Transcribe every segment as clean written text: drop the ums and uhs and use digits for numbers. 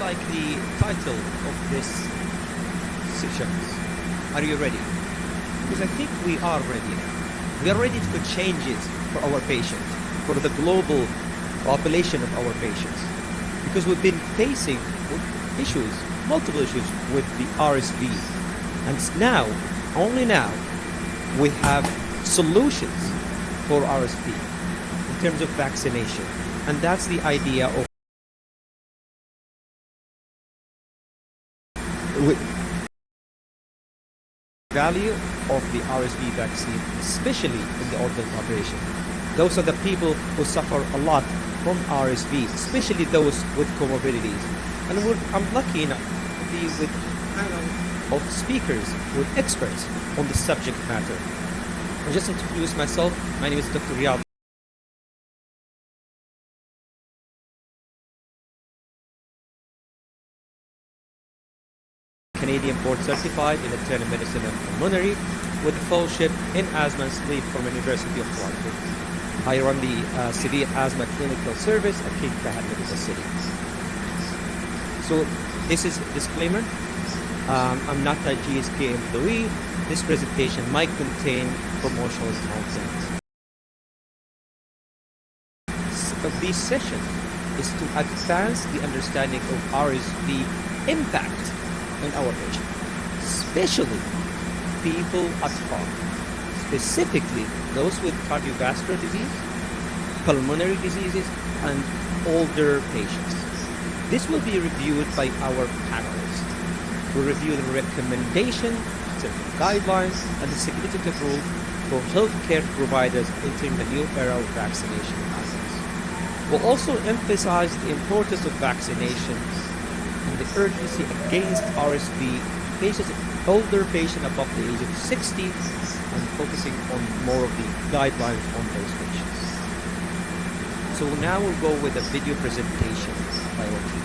like the title of this session. Are you ready? Because I think we are ready. We are ready to change it for our patients, for the global population of our patients. Because we've been facing issues, multiple issues with the RSV. And now, only now, we have solutions for RSV in terms of vaccination. And that's the idea of value of the RSV vaccine, especially in the older population. Those are the people who suffer a lot from RSV, especially those with comorbidities. And I'm lucky enough to be with a panel of speakers, with experts on the subject matter. I'll just introduce myself. My name is Dr. Riyad. Canadian board certified in internal medicine and pulmonary with a fellowship in asthma and sleep from the University of Toronto. I run the severe asthma clinical service at King Fahd Medical City. So this is a disclaimer. I'm not a GSK employee. This presentation might contain promotional content. This session is to advance the understanding of RSV impact on our patients, especially people at home, specifically those with cardiovascular disease, pulmonary diseases, and older patients. This will be reviewed by our panelists. We'll review the recommendation, certain guidelines, and the significant role for healthcare providers entering the new era of vaccination process. We'll also emphasize the importance of vaccination and the urgency against RSV patients, older patients above the age of 60, and focusing on more of the guidelines on those patients. So now we'll go with a video presentation by our team.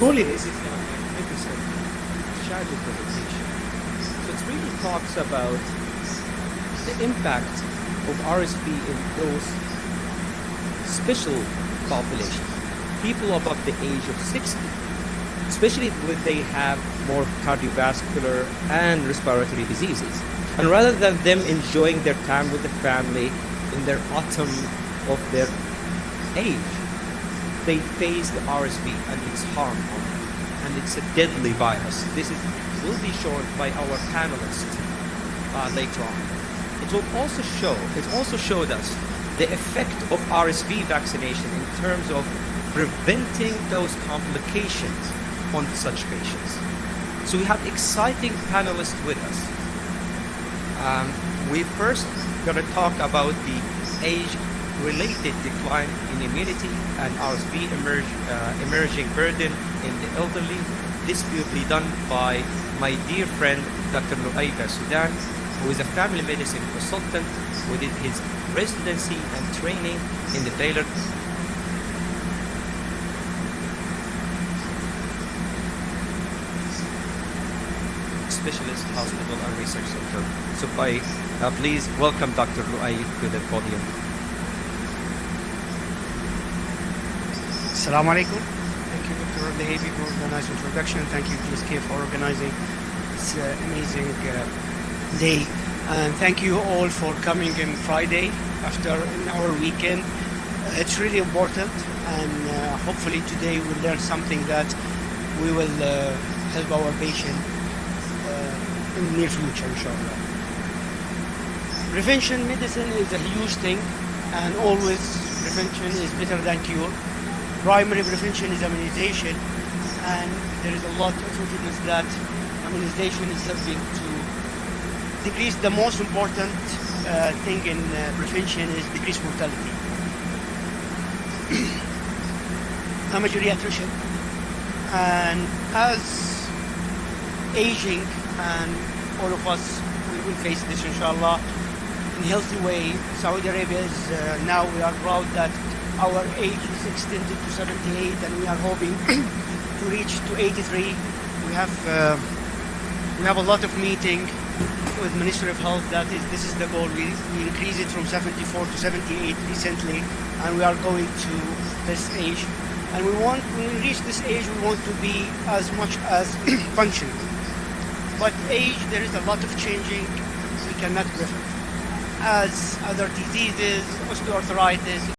truly this is magnificent shadow presentation. So it really talks about the impact of RSV in those special populations, people above the age of 60, especially when they have more cardiovascular and respiratory diseases. And rather than them enjoying their time with the family in their autumn of their age, they face the RSV and its harm on them. And it's a deadly virus. This will be shown by our panelists later on. It also showed us the effect of RSV vaccination in terms of preventing those complications on such patients. So we have exciting panelists with us. We first going to talk about the age-related decline in immunity and RSV emerging burden in the elderly. This will be done by my dear friend, Dr. Luay Sudan, who is a family medicine consultant who did his residency and training in the Baylor Specialist Hospital and Research Center. So please welcome Dr. Luay to the podium. Assalamu alaikum. Thank you, Dr. Lehavi, for the nice introduction. Thank you, GSK, for organizing this amazing day. And thank you all for coming in Friday after our weekend. It's really important, and hopefully today we'll learn something that we will help our patient in the near future, inshallah. Prevention medicine is a huge thing, and always prevention is better than cure. Primary prevention is immunization, and there is a lot of evidence that immunization is helping to decrease. The most important thing in prevention is decrease mortality. I'm a geriatrician, and as aging, and all of us, we will face this inshallah in a healthy way. Saudi Arabia is now, we are proud that our age is extended to 78, and we are hoping to reach to 83. We have a lot of meeting with Ministry of Health. This is the goal. We increase it from 74 to 78 recently, and we are going to this age. And when we reach this age, we want to be as much as functional. But age, there is a lot of changing. We cannot prevent, as other diseases, osteoarthritis.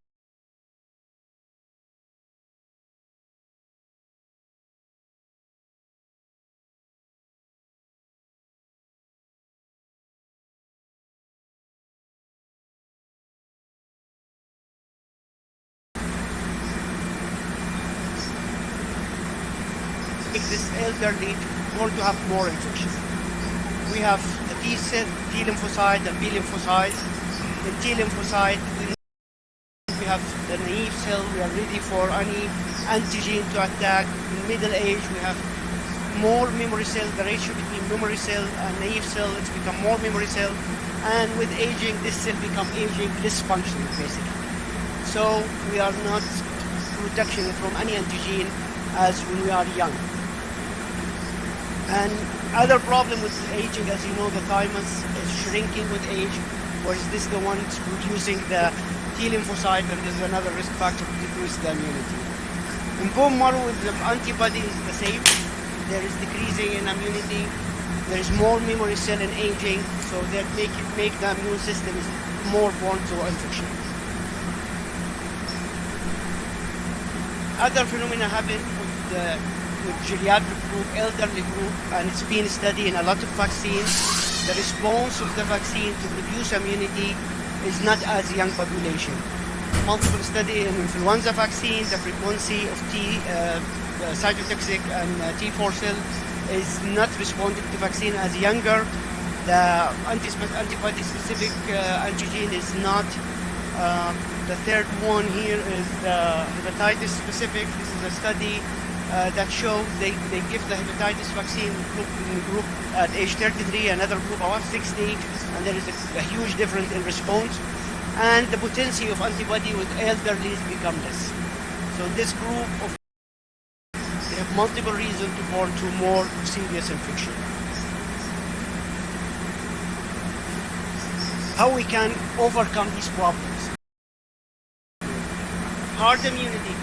Make this elderly going to have more infection. We have the T lymphocyte and B lymphocyte. The T lymphocyte, we have the naive cell. We are ready for any antigen to attack. In middle age, we have more memory cell. The ratio between memory cell and naive cell, it's become more memory cell. And with aging, this cell become aging dysfunctional, basically. So we are not protection from any antigen as when we are young. And other problem with aging, as you know, the thymus is shrinking with age, whereas this is the one that's producing the T lymphocyte, and this is another risk factor to decrease the immunity. In bone marrow, with the antibody is the same. There is decreasing in immunity. There is more memory cell in aging, so that make the immune system more prone to infection. Other phenomena happen with geriatric group, elderly group, and it's been studied in a lot of vaccines. The response of the vaccine to produce immunity is not as young population. Multiple study in influenza vaccine, the frequency of cytotoxic and T4 cell is not responding to vaccine as younger. The antibody-specific antigen is not. The third one here is the hepatitis-specific. This is a study that shows they give the hepatitis vaccine group at age 33, another group about 60, and there is a huge difference in response. And the potency of antibody with elderly become less. So this group of they have multiple reasons to born to more serious infection. How we can overcome these problems? Herd immunity.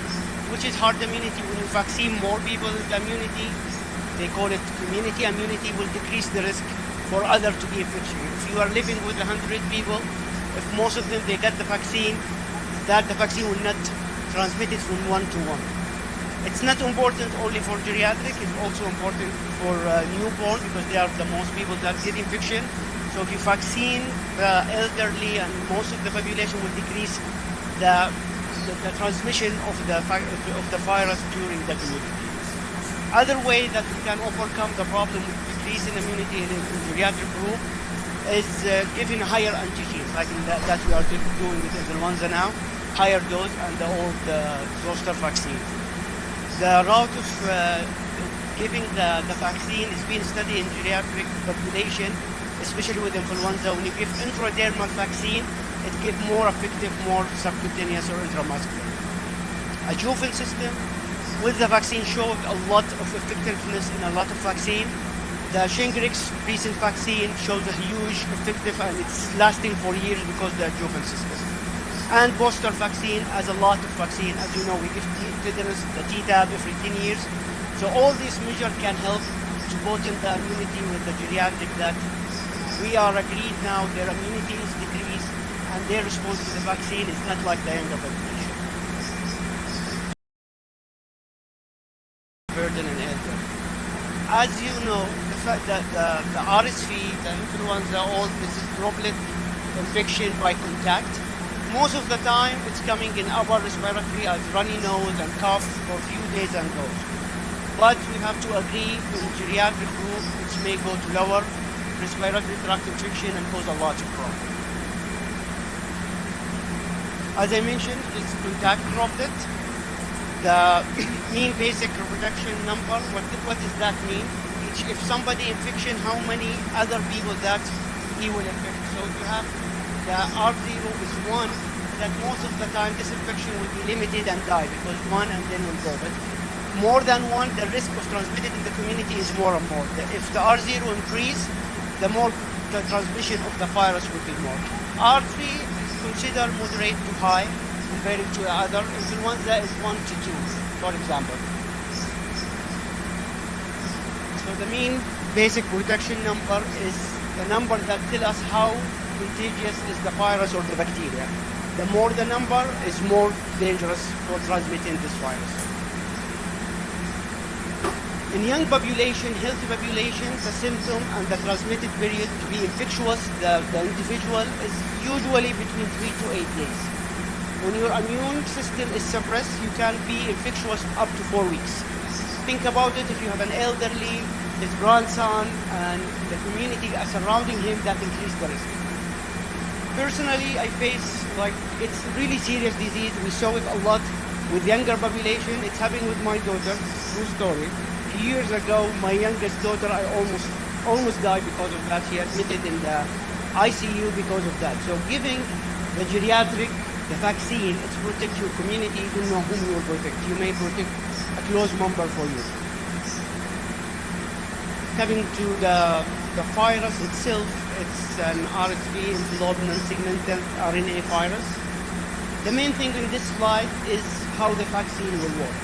Which is herd immunity? When you vaccine more people with immunity, they call it community immunity, will decrease the risk for others to be infected. If you are living with 100 people, if most of them they get the vaccine, that the vaccine will not transmit it from one to one. It's not important only for geriatric, it's also important for newborn, because they are the most people that get infection. So if you vaccine the elderly, and most of the population will decrease the transmission of the virus during the community. Other way that we can overcome the problem with decrease in immunity in geriatric group is giving higher antigens, like that we are doing with influenza now, higher dose, and the old zoster vaccine. The route of giving the vaccine is being studied in geriatric population, especially with influenza. When you give intradermal vaccine, it gives more effective, more subcutaneous or intramuscular. Adjuvant system with the vaccine showed a lot of effectiveness in a lot of vaccine. The Shingrix recent vaccine shows a huge effective, and it's lasting for years because of the adjuvant system. And booster vaccine has a lot of vaccine. As you know, we give tetanus, the Tdap every 10 years. So all these measures can help to boost the immunity with the geriatric, that we are agreed now their immunity is decreased and their response to the vaccine is not like the younger population. Burden and elder. As you know, the fact that the RSV, the influenza, all this is droplet infection by contact. Most of the time, it's coming in upper respiratory as runny nose and cough for a few days and goes. But we have to agree in geriatric group, which may go to lower respiratory tract infection and cause a lot of problems. As I mentioned, it's contact droplet. The mean basic reproduction number, what does that mean? If somebody infection, how many other people that he will infect? So you have the R0 is 1, that most of the time this infection will be limited and die, because 1 and then will go. But more than 1, the risk of transmitting in the community is more and more. If the R0 increase, the more the transmission of the virus will be more. R3 is considered moderate to high compared to the other. Influenza is 1 to 2, for example. So the mean basic protection number is the number that tells us how contagious is the virus or the bacteria. The more the number is more dangerous for transmitting this virus. In young population, healthy population, the symptom and the transmitted period to be infectious, the individual is usually between 3 to 8 days. When your immune system is suppressed, you can be infectious up to 4 weeks. Think about it, if you have an elderly, his grandson, and the community surrounding him, that increases the risk. Personally, I face, it's really serious disease. We saw it a lot with younger population. It's happening with my daughter, true story. Years ago, my youngest daughter, I almost died because of that. She admitted in the ICU because of that. So giving the geriatric, the vaccine, it's protect your community. You don't know whom you will protect. You may protect a close member for you. Coming to the virus itself, it's an RSV, enveloped non-segmental RNA virus. The main thing in this slide is how the vaccine will work.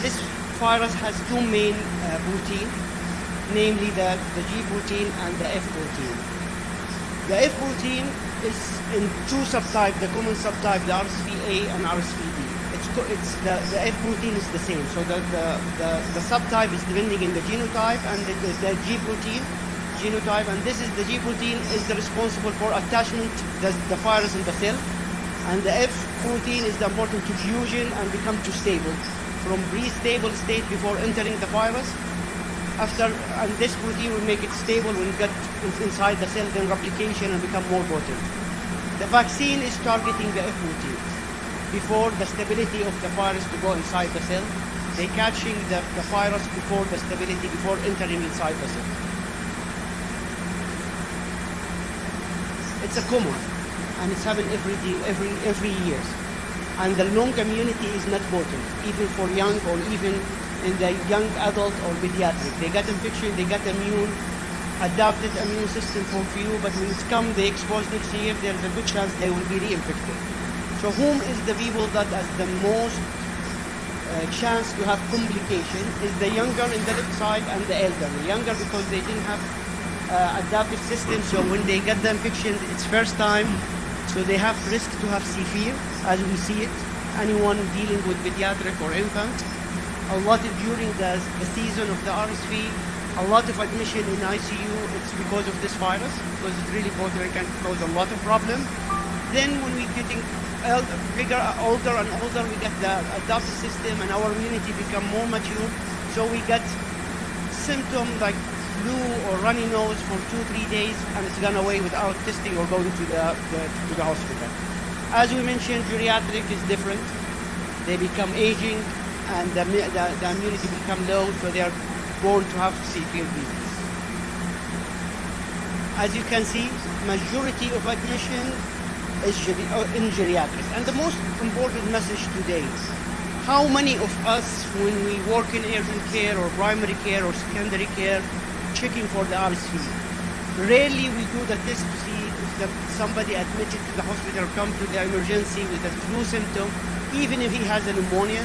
This virus has two main protein, namely the G protein and the F protein. The F protein is in two subtypes, the common subtype, the RSVA and RSVD. The F protein is the same, so the subtype is depending on the genotype, and the G protein genotype, and this is the G protein is the responsible for attachment the virus in the cell, and the F protein is the important to fusion and become to stable from pre-stable state before entering the virus. And this protein will make it stable when it gets inside the cell, then replication and become more potent. The vaccine is targeting the F protein before the stability of the virus to go inside the cell. They catching the virus before the stability, before entering inside the cell. It's a common, and it's happening every year. And the long immunity is not potent, even for young or even in the young adult or pediatric. They get infection, they get adapted immune system for few, but when it's come, they expose next year, there's a good chance they will be reinfected. So whom is the people that has the most chance to have complication is the younger in the left side and the elderly. Younger because they didn't have adaptive system, so when they get the infection, it's first time, so they have risk to have severe, as we see it. Anyone dealing with pediatric or infant, a lot during the season of the RSV, a lot of admission in ICU, it's because of this virus, because it's really potent and can cause a lot of problem. Then when we're getting older and older, we get the adaptive system and our immunity become more mature, so we get symptoms like flu or runny nose for 2-3 days, and it's gone away without testing or going to the hospital. As we mentioned, geriatric is different. They become aging and the immunity become low, so they are born to have severe disease. As you can see, majority of admission is in geriatrics. And the most important message today, how many of us, when we work in urgent care or primary care or secondary care, checking for the RSV? Rarely we do the test to see if somebody admitted to the hospital or come to the emergency with a flu symptom, even if he has a pneumonia.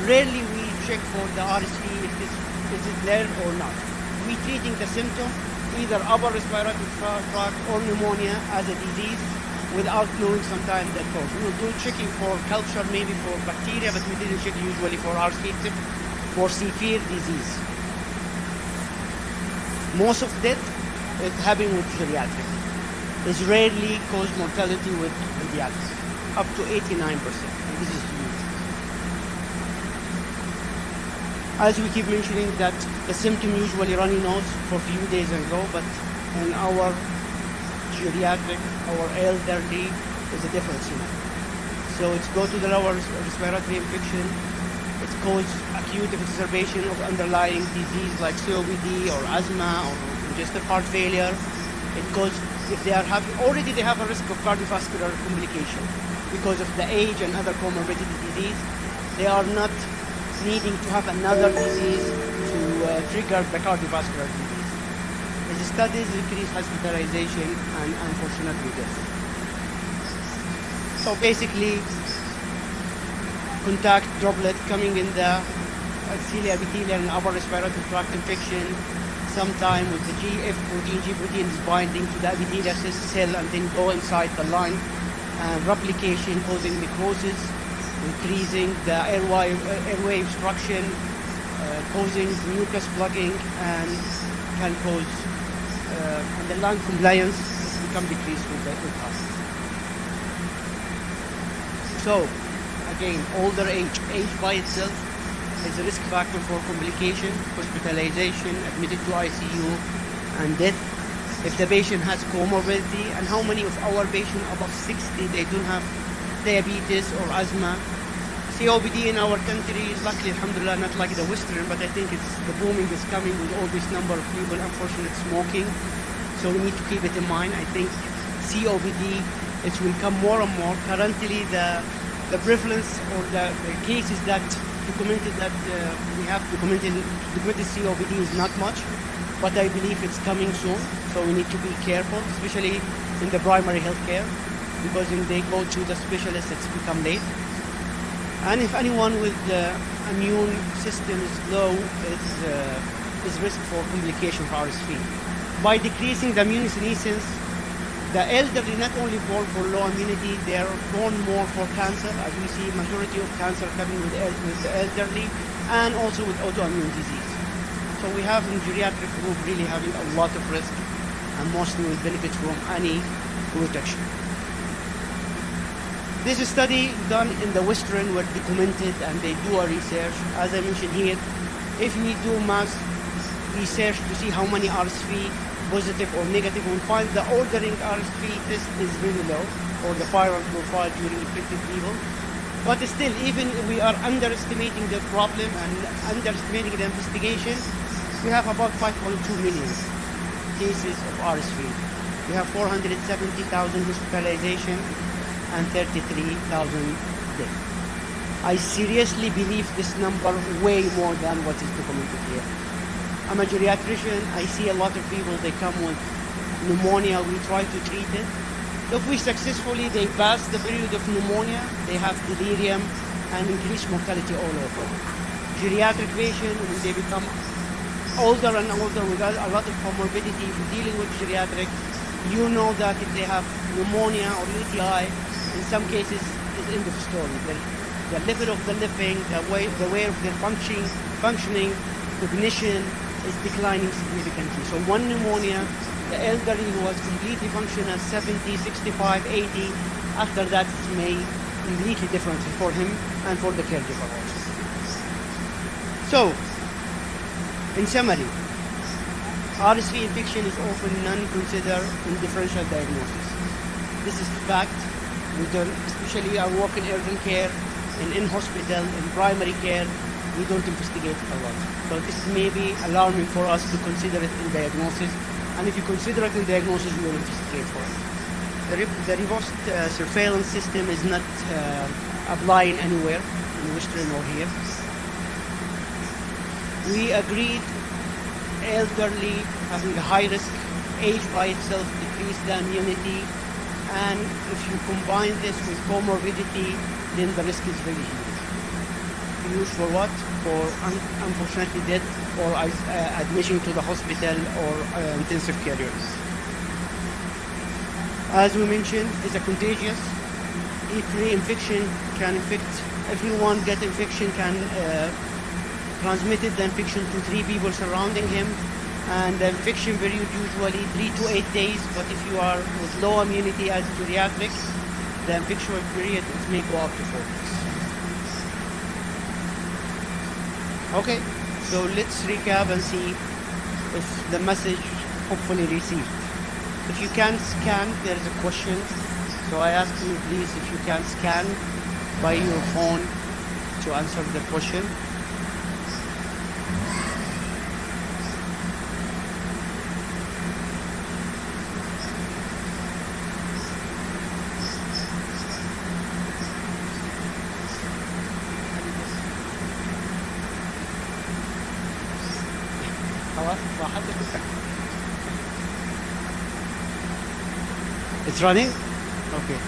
Rarely we check for the RSV if is it there or not. We treating the symptom, either upper respiratory tract or pneumonia as a disease, without knowing sometimes the cause. We will do checking for culture, maybe for bacteria, but we didn't check usually for RSV for severe disease. Most of death is happening with geriatric. It's rarely cause mortality with pediatrics, up to 89%. And this is huge. As we keep mentioning that the symptom usually runny nose for a few days and go, but in our geriatric, our elderly, is a different scenario. So it's go to the lower respiratory infection. It causes acute exacerbation of underlying disease like COPD or asthma or congestive heart failure. It causes, if they are already they have a risk of cardiovascular complication because of the age and other comorbidity disease. They are not needing to have another disease to trigger the cardiovascular disease. The studies increase hospitalization and unfortunately death. So basically, contact droplet coming in the cilia epithelial and upper respiratory tract infection, sometime with the GF protein, G protein is binding to the epithelial cell and then go inside the lung, and replication causing necrosis, increasing the airway obstruction, causing mucus plugging, and can cause and the lung compliance become decreased with time. So again, older age by itself is a risk factor for complication, hospitalization, admitted to ICU, and death. If the patient has comorbidity, and how many of our patients above 60, they don't have diabetes or asthma. COPD in our country is luckily, alhamdulillah, not like the Western, but I think the booming is coming with all this number of people, unfortunately, smoking. So we need to keep it in mind. I think COPD, it will come more and more. Currently, the prevalence or the cases that documented that we have documented COPD is not much, but I believe it's coming soon. So we need to be careful, especially in the primary health care, because when they go to the specialist, it's become late. And if anyone with the immune system is low, is risk for complication for RSV. By decreasing the immunosenescence, the elderly not only born for low immunity, they are born more for cancer, as we see majority of cancer coming with the elderly, and also with autoimmune disease. So we have in geriatric group really having a lot of risk, and mostly will benefit from any protection. This study done in the Western were documented, and they do a research. As I mentioned here, if we do mass research to see how many RSV positive or negative, we'll find the ordering RSV test is really low, or the viral profile during infected people. But still, even if we are underestimating the problem and underestimating the investigation, we have about 5.2 million cases of RSV. We have 470,000 hospitalization and 33,000 deaths. I seriously believe this number way more than what is documented here. I'm a geriatrician. I see a lot of people, they come with pneumonia. We try to treat it. If we successfully, they pass the period of pneumonia, they have delirium and increased mortality all over. Geriatric patients, when they become older and older with a lot of comorbidity, if you're dealing with geriatric, you know that if they have pneumonia or UTI, in some cases, it's end of story. The level of the living, the way of their functioning, cognition is declining significantly. So one pneumonia, the elderly who was completely functional, 70, 65, 80, after that it may completely different for him and for the caregiver also. So, in summary, RSV infection is often non-considered in differential diagnosis. This is fact. We don't, especially our work in urgent care, in hospital, in primary care, we don't investigate a lot. So this may be alarming for us to consider it in diagnosis. And if you consider it in diagnosis, we will investigate for it. The reverse surveillance system is not applying anywhere in Western or here. We agreed elderly having a high risk, age by itself decrease the immunity, and if you combine this with comorbidity, then the risk is very huge. Used for what? For unfortunately death or admission to the hospital or intensive care unit. As we mentioned, it's a contagious. If the infection can infect everyone, get infection can transmit the infection to 3 people surrounding him, and the infection period usually 3 to 8 days. But if you are with low immunity as geriatric, the infection period may go up to 4 weeks. Okay, so let's recap and see if the message hopefully received. If you can scan, there is a question. So I ask you please if you can scan by your phone to answer the question. It's running? Okay.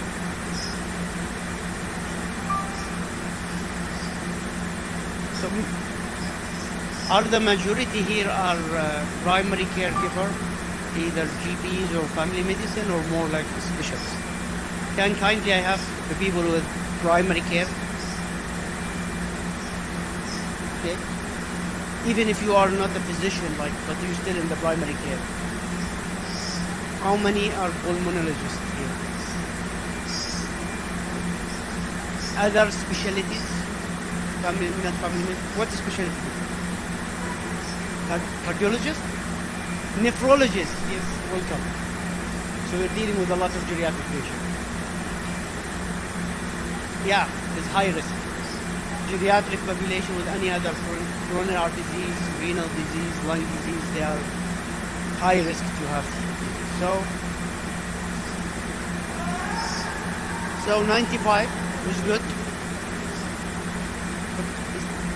So, are the majority here are primary caregiver, either GPs or family medicine, or more like specialists? Can kindly I have the people with primary care? Okay. Even if you are not a physician, but you're still in the primary care. How many are pulmonologists here? Other specialties? Family, not family. What specialty? Cardiologist? Nephrologist? Yes, welcome. So we're dealing with a lot of geriatric patients. Yeah, it's high risk. Geriatric population with any other coronary heart disease, renal disease, lung disease, they are high risk to have. So 95 is good.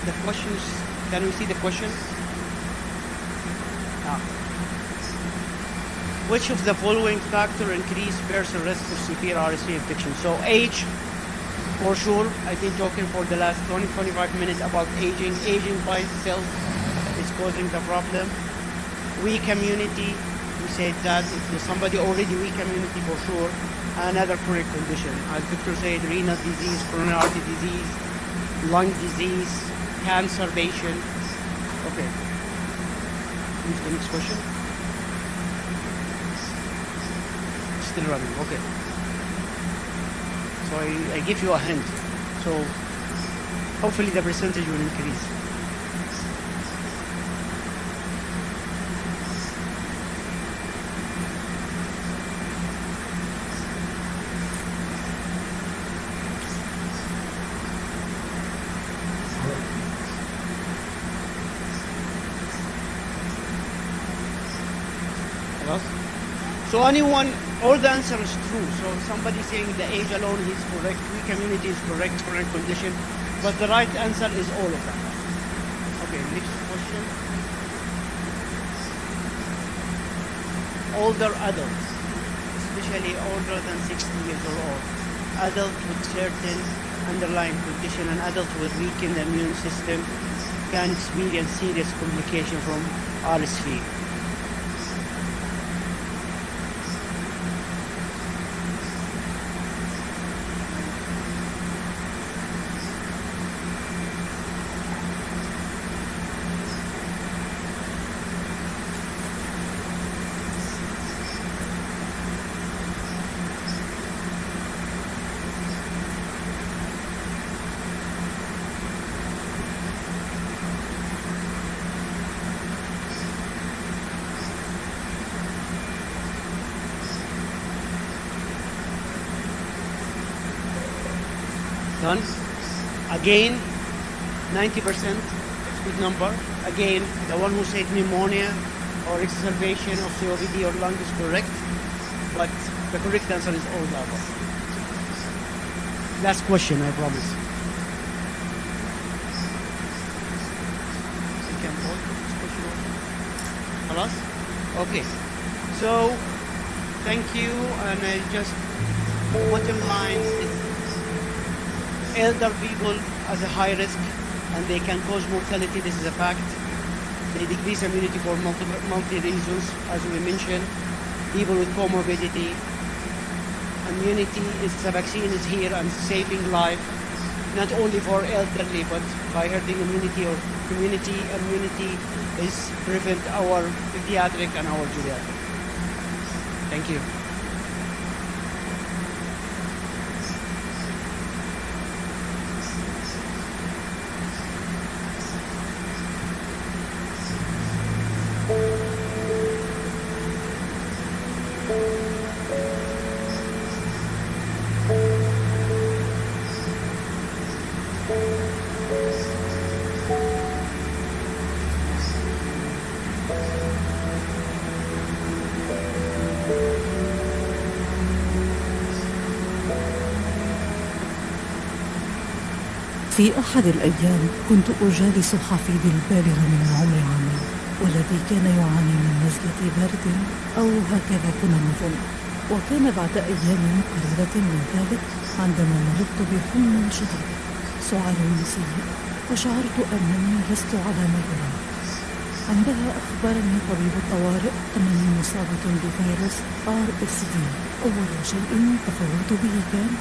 The questions, can we see the question? Which of the following factor increase person risk of severe RSV infection? So age, for sure. I've been talking for the last 20-25 minutes about aging. Aging by itself is causing the problem. Weak immunity. We said that if there's somebody already weak immunity, for sure. Another chronic condition, as Victor said, renal disease, coronary artery disease, lung disease, cancer patient. Okay. Move to the next question. Still running. Okay. So I give you a hint. So hopefully the percentage will increase. So anyone, all the answer is true. So somebody saying the age alone is correct, weak immunity is correct, current condition. But the right answer is all of them. Okay, next question. Older adults, especially older than 60 years or old, adults with certain underlying condition and adults with weakened immune system can experience serious complications from RSV. Done. Again, 90%, good number. Again, the one who said pneumonia or exacerbation of COPD or lung is correct, but the correct answer is all the above. Last question, I promise. You can hold this question. Halas? Okay. So, thank you, and I just bottom line is elder people as a high risk and they can cause mortality. This is a fact. They decrease immunity for multiple reasons, as we mentioned. People with comorbidity, immunity is the vaccine is here and saving life, not only for elderly but by herding immunity or community immunity is prevent our pediatric and our geriatric. Thank you. في أحد الأيام كنت أجالس حفيدي البالغ من العمر عامين، والذي كان يعاني من نزلة برد أو هكذا كنا نظن. وكان بعد أيام قليلة من ذلك عندما مرضت بحمى شديد، سعال سيء، وشعرت أنني لست على ما يرام. عندها أخبرني طبيب الطوارئ أنني مصابة بفيروس RSV. أول شيء تفوّت به كان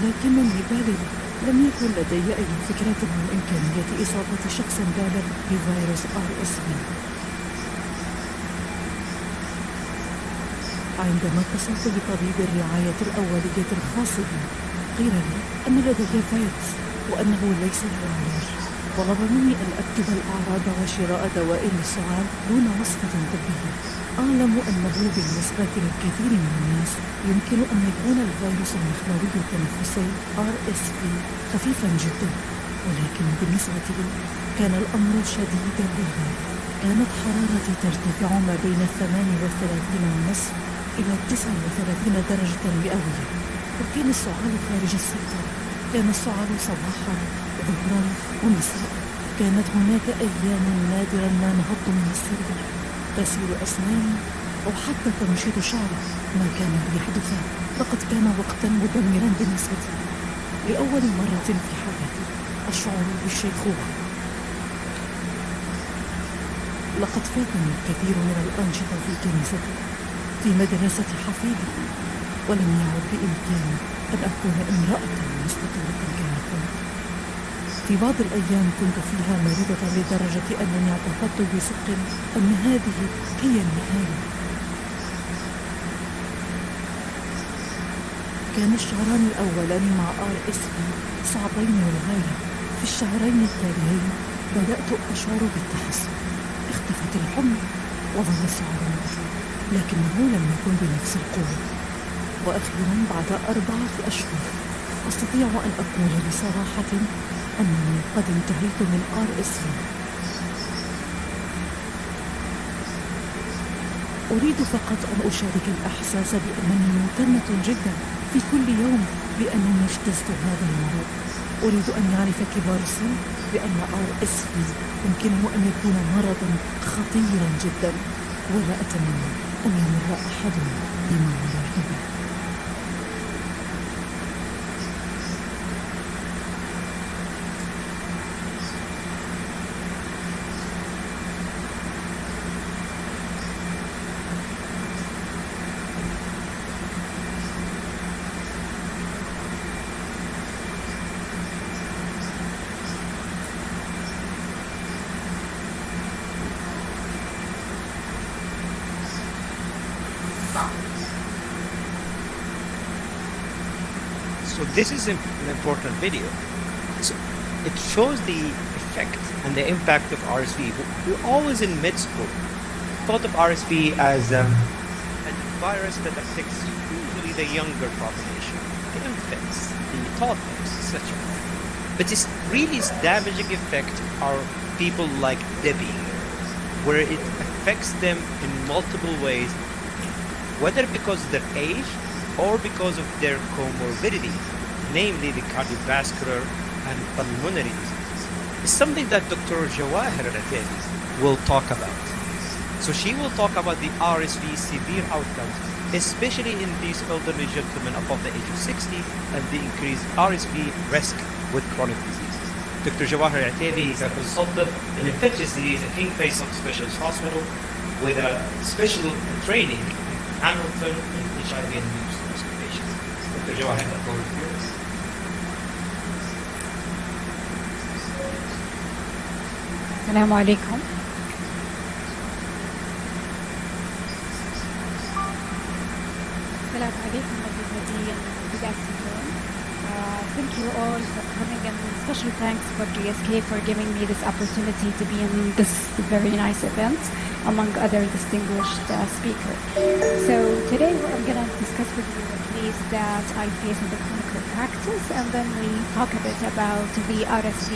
لكنني بالغ، لم يكن لدي أي فكرة من إمكانية إصابة شخص بالغ بفيروس RSV. عندما اتصلت بطبيب الرعاية الأولية الخاص بي، قيل لي أن لدي فيروس وأنه ليس له علاج. طلب مني أن أكتب الأعراض وشراء دواء للسعال دون وصفة طبية. أعلم أنه بالنسبة للكثير من الناس يمكن أن يكون الفيروس المخلوي التنفسي RSV خفيفا جدا، ولكن بالنسبة لي كان الأمر شديدا للغاية. كانت حرارتي ترتفع ما بين 38.5 إلى 39 درجة مئوية، وكان السعال خارج السيطرة. كان السعال صباحا ظهرا ومساء. كانت هناك أيام نادرا ما نهضت من السرير، غسيل أسناني أو حتى تمشيط شعري ما كان يحدث. لقد كان وقتا مدمرا بالنسبة لي. لأول مرة في حياتي أشعر بالشيخوخة. لقد فاتني الكثير من الأنشطة في كنيستي، في مدرسة حفيدي، ولم يعد بإمكاني أن أكون امرأة مستقلة كما كنت. في بعض الأيام كنت فيها مريضة لدرجة أنني اعتقدت بصدق أن هذه هي النهاية. كان الشهران الأولان مع RSV صعبين للغاية. في الشهرين التاليين بدأت أشعر بالتحسن، اختفت الحمى وظل السعال موجود، لكنه لم يكن بنفس القوة. وأخيرا بعد 4 أشهر أستطيع أن أقول بصراحة أنني قد انتهيت من RSV. أريد فقط أن أشارك الإحساس بأنني ممتنة جدا في كل يوم لأنني اجتزت هذا المرض. أريد أن يعرف كبار السن بأن RSV يمكنه أن يكون مرضا خطيرا جدا، ولا أتمنى أن يمر أحد بما مررت به. So this is an important video. So it shows the effect and the impact of RSV. We always in med school thought of RSV as a virus that affects usually the younger population, the infants, the toddlers, etc. But its really damaging effect are people like Debbie, where it affects them in multiple ways, whether because of their age or because of their comorbidities, namely the cardiovascular and pulmonary diseases. It's something that Dr. Jawahir Al-Ateli will talk about. So she will talk about the RSV severe outcomes, especially in these elderly gentlemen above the age of 60 and the increased RSV risk with chronic diseases. Dr. Jawahir Al-Ateli is a consultant in infectious disease at King Faisal Specialist Hospital with a special training in Hamilton in HIV and induced patients. Dr. Jawahir, the floor is yours. السلام عليكم. السلام عليكم everybody and good afternoon. Thank you all for coming and special thanks for GSK for giving me this opportunity to be in this very nice event among other distinguished speakers. So today I'm going to discuss with you the case that I face in the clinical practice, and then we talk a bit about the RSV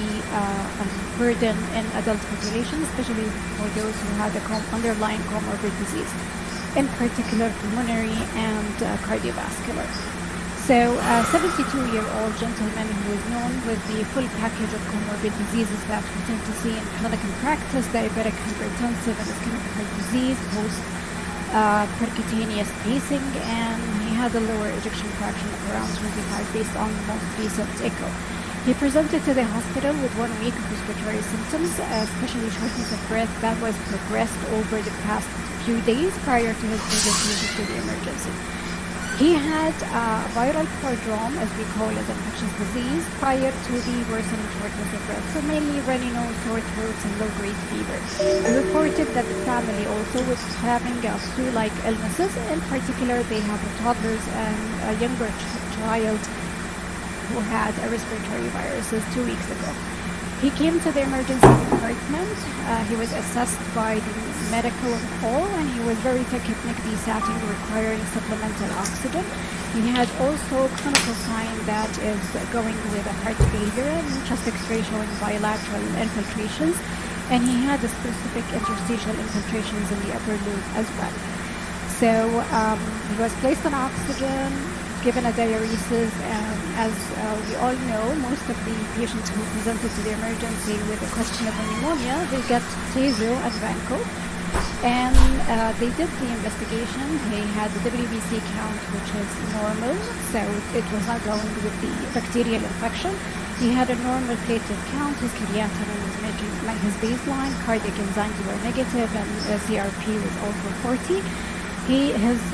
burden in adult population, especially for those who had the underlying comorbid disease, in particular pulmonary and cardiovascular. So a 72-year-old gentleman who is known with the full package of comorbid diseases that we tend to see in clinical practice: diabetic, hypertensive, and ischemic heart disease, percutaneous pacing, and he had a lower ejection fraction of around 25 based on the most recent echo. He presented to the hospital with 1 week of respiratory symptoms, especially shortness of breath that was progressed over the past few days prior to his presentation to the emergency. He had viral prodrome, as we call it, infectious disease, prior to the worsening shortness of breath, so mainly runny nose, sore throats, and low-grade fever. He reported that the family also was having flu-like illnesses. In particular, they have toddlers and a younger child who had a respiratory viruses 2 weeks ago. He came to the emergency department. He was assessed by the medical on call, and he was very tachypnic, desatting, requiring supplemental oxygen. He had also clinical sign that is going with a heart failure and chest X-ray showing bilateral infiltrations, and he had a specific interstitial infiltrations in the upper lobe as well. So he was placed on oxygen, given a diuresis, and as we all know, most of the patients who presented to the emergency with a question of pneumonia, they get Tazo and Vanco. And they did the investigation. He had the WBC count, which is normal, so it was not going with the bacterial infection. He had a normal platelet count. His creatinine was making like his baseline. Cardiac enzymes were negative, and CRP was also 40.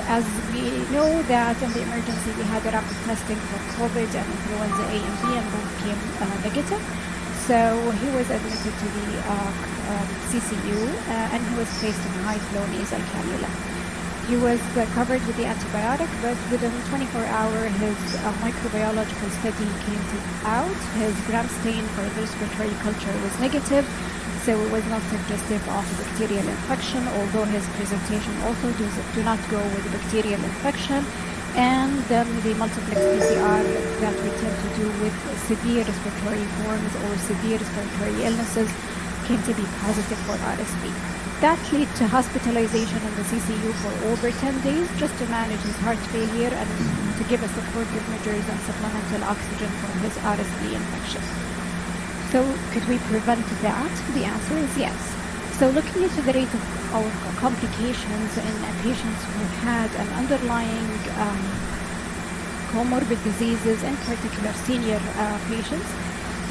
As we know that in the emergency we had a rapid testing for COVID and influenza A and B, and both came negative. So he was admitted to the CCU, and he was placed in high-flow nasal cannula. He was covered with the antibiotic, but within 24 hours his microbiological study came out. His gram stain for respiratory culture was negative, so it was not suggestive of bacterial infection, although his presentation also do not go with bacterial infection. And then the multiplex PCR that we tend to do with severe respiratory forms or severe respiratory illnesses came to be positive for RSV. That led to hospitalization in the CCU for over 10 days just to manage his heart failure and to give us supportive measures and supplemental oxygen for his RSV infection. So could we prevent that? The answer is yes. So looking into the rate of our complications in patients who had an underlying comorbid diseases, in particular senior patients,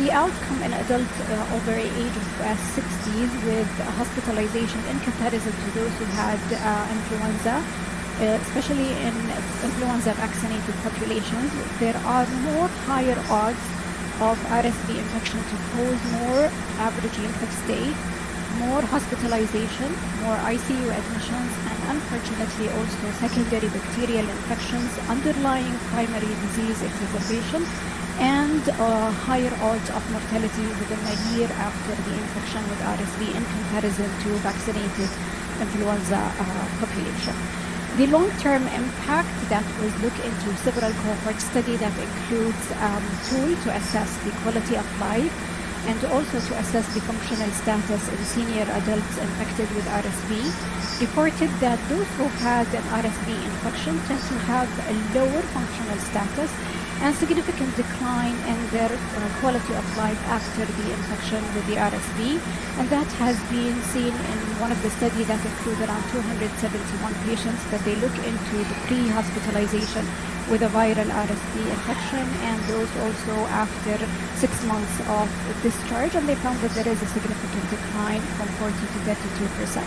the outcome in adults over the age of 60s with hospitalization in comparison to those who had influenza, especially in influenza vaccinated populations, there are more higher odds of RSV infection to cause more average length of stay, more hospitalization, more ICU admissions, and unfortunately also secondary bacterial infections, underlying primary disease exacerbation, and higher odds of mortality within a year after the infection with RSV in comparison to vaccinated influenza population. The long-term impact that was looked into several cohort study that includes tool to assess the quality of life and also to assess the functional status in senior adults infected with RSV, reported that those who had an RSV infection tend to have a lower functional status and significant decline in their quality of life after the infection with the RSV. And that has been seen in one of the studies that included around 271 patients that they look into the pre-hospitalization with a viral RSV infection and those also after 6 months of discharge, and they found that there is a significant decline from 40 to 32%.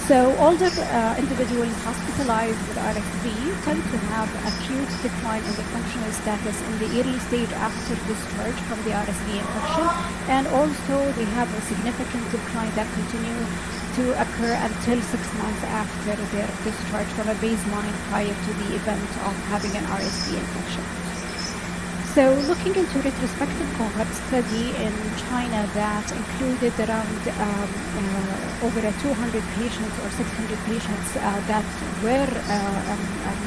So older individuals hospitalized with RSV tend to have acute decline in the functional status in the early stage after discharge from the RSV infection, and also they have a significant decline that continue to occur until 6 months after their discharge from a baseline prior to the event of having an RSV infection. So looking into retrospective cohort study in China that included around over 200 patients or 600 patients that were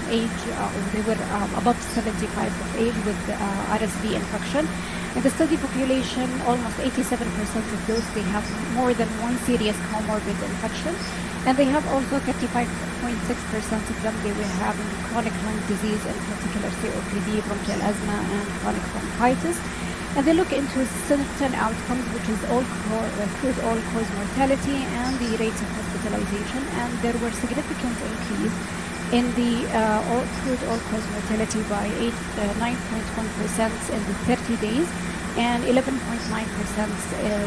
age or they were above 75 of age with RSV infection. In the study population, almost 87% of those, they have more than one serious comorbid infection. And they have also 35.6% of them, they will have chronic lung disease, in particular COPD, bronchial asthma, and chronic bronchitis. And they look into certain outcomes, which is all-cause mortality and the rates of hospitalization. And there were significant increase in the all-cause mortality by 9.1% in the 30 days and 11.9%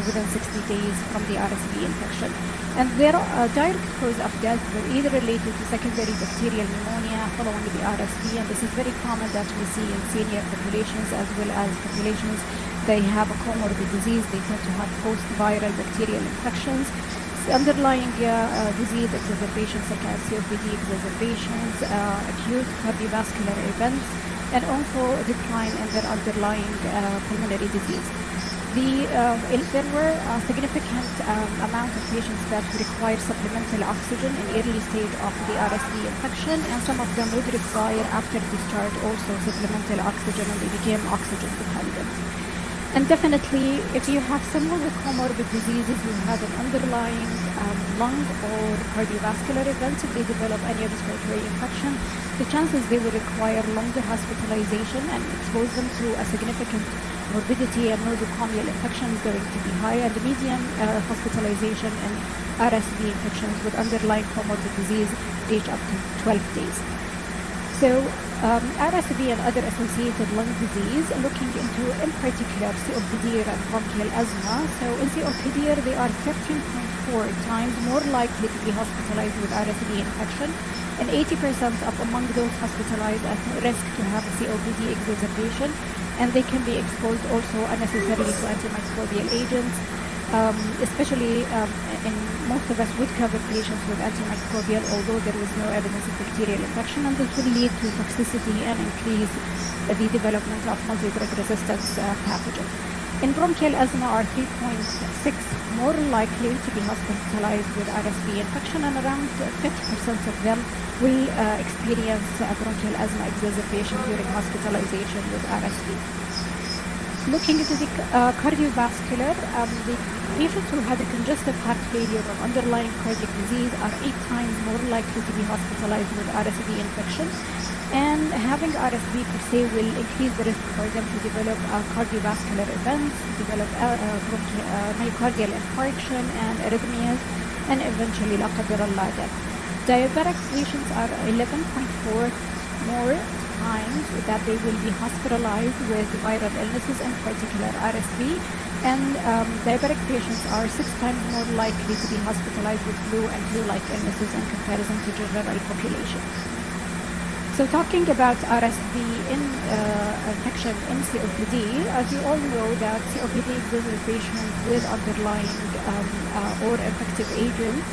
within 60 days from the RSV infection. And their direct cause of death were either related to secondary bacterial pneumonia following the RSV, and this is very common that we see in senior populations as well as populations they have a comorbid disease. They tend to have post-viral bacterial infections, underlying disease exacerbations such as COPD exacerbations, acute cardiovascular events, and also a decline in their underlying pulmonary disease. There were a significant amount of patients that require supplemental oxygen in early stage of the RSV infection, and some of them would require after discharge also supplemental oxygen, and they became oxygen dependent. And definitely, if you have someone with comorbid diseases who have an underlying lung or cardiovascular event, if they develop any respiratory infection, the chances they will require longer hospitalization and expose them to a significant morbidity and nosocomial infection is going to be high, and the median hospitalization in RSV infections with underlying comorbid disease reach up to 12 days. So RSV and other associated lung disease, looking into in particular COPD and bronchial asthma. So in COPD, they are 13.4 times more likely to be hospitalized with RSV infection, and 80% of among those hospitalized at risk to have a COPD exacerbation, and they can be exposed also unnecessarily to antimicrobial agents, especially in most of us would cover patients with antimicrobial, although there was no evidence of bacterial infection, and this will lead to toxicity and increase the development of multi-drug resistance pathogens. In bronchial asthma are 3.6 more likely to be hospitalized with RSV infection, and around 50% of them will experience bronchial asthma exacerbation during hospitalization with RSV. Looking into the cardiovascular, the patients who had a congestive heart failure or underlying cardiac disease are 8 times more likely to be hospitalized with RSV infection. And having RSV per se will increase the risk for them to develop cardiovascular events, develop myocardial infarction and arrhythmias, and eventually, la qadar Allah, death. Diabetic patients are 11.4 more times that they will be hospitalized with viral illnesses, in particular RSV, and diabetic patients are 6 times more likely to be hospitalized with flu and flu-like illnesses in comparison to general population. So talking about RSV infection in COPD, as you all know that COPD exacerbation with underlying or infective agents,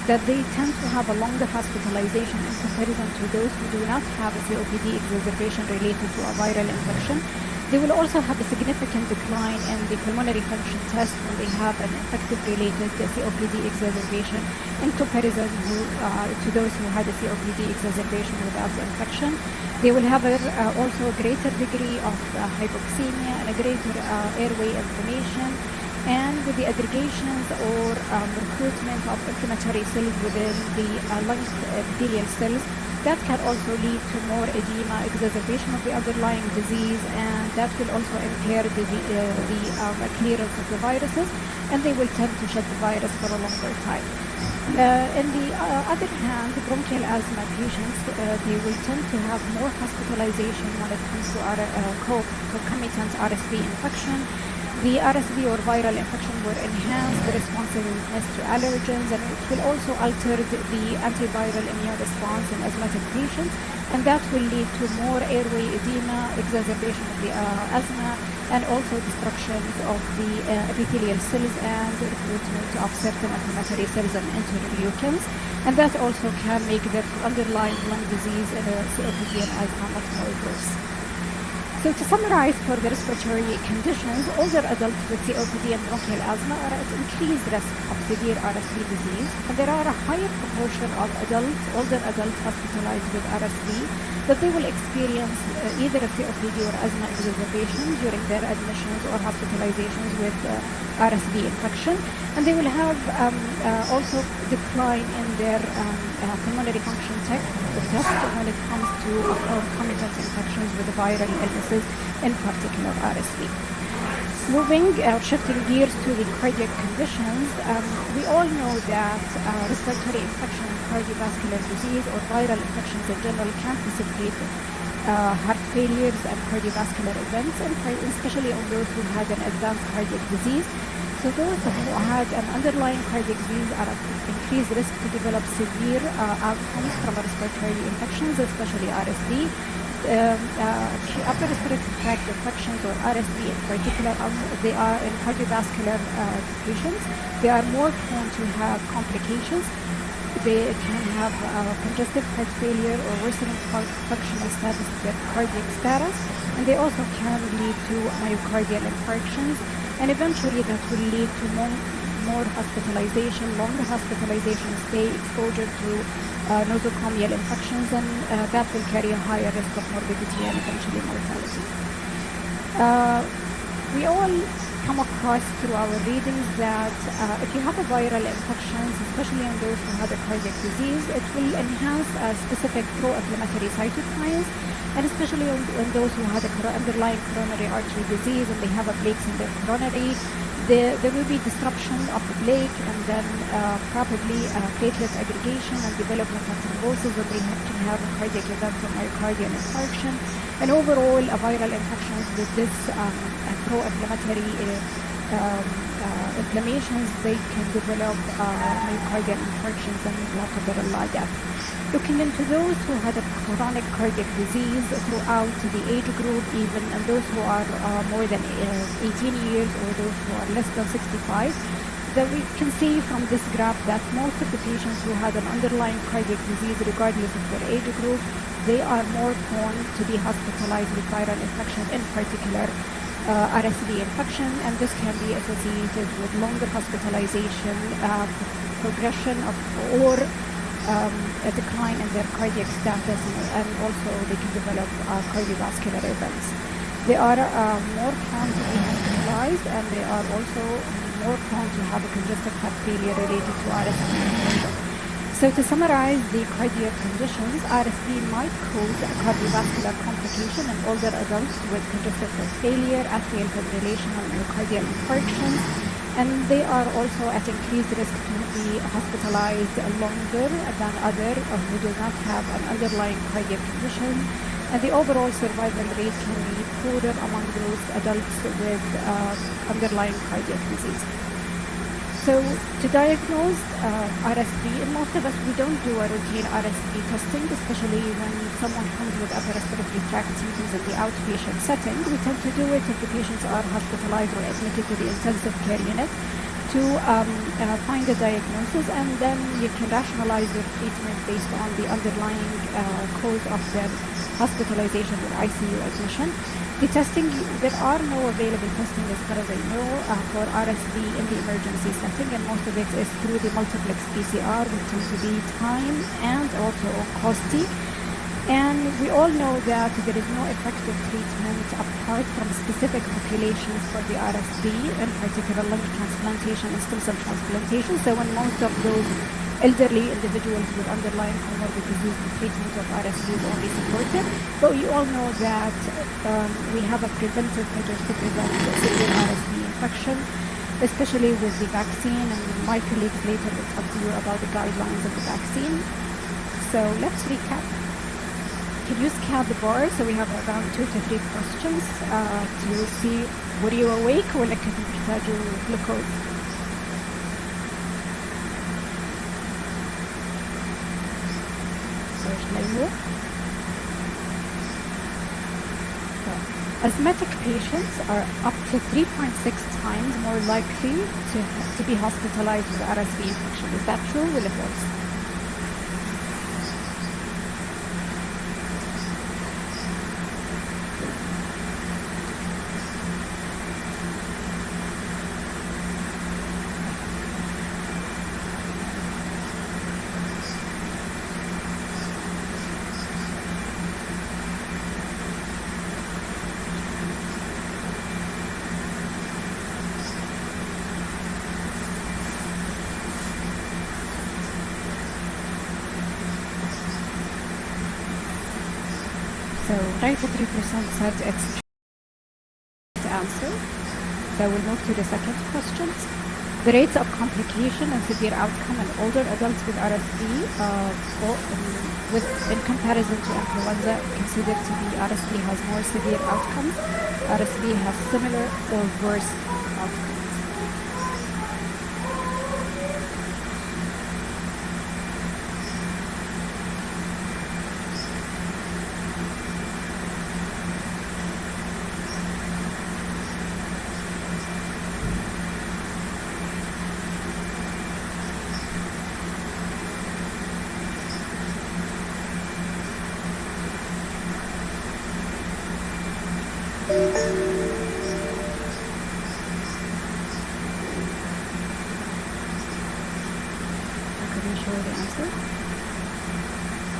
that they tend to have a longer hospitalization in comparison to those who do not have a COPD exacerbation related to a viral infection. They will also have a significant decline in the pulmonary function test when they have an infective-related COPD exacerbation in comparison to those who had a COPD exacerbation without the infection. They will have also a greater degree of hypoxemia and a greater airway inflammation. And with the aggregations or recruitment of inflammatory cells within the lung epithelial cells, that can also lead to more edema, exacerbation of the underlying disease, and that will also impair the clearance of the viruses, and they will tend to shed the virus for a longer time. On the other hand, bronchial asthma patients, they will tend to have more hospitalization when it comes to concomitant RSV infection. The RSV or viral infection will enhance the responsiveness to allergens, and it will also alter the antiviral immune response in asthmatic patients, and that will lead to more airway edema, exacerbation of the asthma, and also destruction of the epithelial cells and recruitment of certain inflammatory cells and interleukins, and that also can make the underlying lung disease in COPD and asthma much more worse. So to summarize for the respiratory conditions, older adults with COPD and bronchial asthma are at increased risk of severe RSV disease, and there are a higher proportion of older adults hospitalized with RSV, that they will experience either a COPD or asthma exacerbation during their admissions or hospitalizations with RSV infection, and they will have also decline in their pulmonary function test when it comes to concomitant infections with viral illnesses, in particular RSV. Shifting gears to the cardiac conditions, we all know that respiratory infection and cardiovascular disease or viral infections in general can precipitate heart failures and cardiovascular events, and especially on those who had an advanced cardiac disease. So those who had an underlying cardiac disease are at increased risk to develop severe outcomes from respiratory infections, especially RSV. Upper respiratory tract infections or RSV in particular, they are in cardiovascular patients. They are more prone to have complications. They can have congestive heart failure or worsening functional status of their cardiac status, and they also can lead to myocardial infarctions, and eventually that will lead to more hospitalization, longer hospitalization, stay exposure to nosocomial infections, and that will carry a higher risk of morbidity and eventually mortality. We all come across through our readings that if you have a viral infections, especially in those who have a cardiac disease, it will enhance specific pro-inflammatory cytokines, and especially in those who had a underlying coronary artery disease and they have a plaques in their coronary, there will be disruption of the plaque, and then probably platelet aggregation and development of thrombosis, and they can have a cardiac event or myocardial infarction. And overall, a viral infection with this pro-inflammatory inflammations, they can develop myocardial infarctions and death. Looking into those who had a chronic cardiac disease throughout the age group, even, and those who are more than 18 years or those who are less than 65, that we can see from this graph that most of the patients who had an underlying cardiac disease, regardless of their age group, they are more prone to be hospitalized with viral infection, in particular RSV infection, and this can be associated with longer hospitalization, progression of or a decline in their cardiac status, and also they can develop cardiovascular events. They are more prone to be hospitalized, and they are also more prone to have a congestive heart failure related to RSV infection. So to summarize the cardiac conditions, RSV might cause a cardiovascular complication in older adults with congestive heart failure, atrial fibrillation, or myocardial infarctions, and they are also at increased risk to be hospitalized longer than others who do not have an underlying cardiac condition. And the overall survival rate can be poorer among those adults with underlying cardiac disease. So to diagnose RSV, in most of us, we don't do a routine RSV testing, especially when someone comes with upper respiratory tract symptoms in the outpatient setting. We tend to do it if the patients are hospitalized or admitted to the intensive care unit to find a diagnosis, and then you can rationalize your treatment based on the underlying cause of their hospitalization or ICU admission. The testing, there are no available testing as far as I know for RSV in the emergency setting, and most of it is through the multiplex PCR, which tends to be time and also costly. And we all know that there is no effective treatment apart from specific populations for the RSV, in particular lung transplantation and stem cell transplantation. So in most of those elderly individuals with underlying comorbid disease, the treatment of RSV is only supported. But we all know that we have a preventive measures to prevent severe RSV infection, especially with the vaccine. And my colleagues later will talk to you about the guidelines of the vaccine. So let's recap. Can you scan the bar? So we have around 2 to 3 questions to see were you awake ولا كنت محتاجوا glucose. So shall I move? So, asthmatic patients are up to 3.6 times more likely to be hospitalized with RSV infection. Is that true or false? So 93% said it's the answer. So we'll move to the second question. The rates of complication and severe outcome in older adults with RSV in comparison to influenza, considered to be RSV has more severe outcomes. RSV has similar or worse outcomes.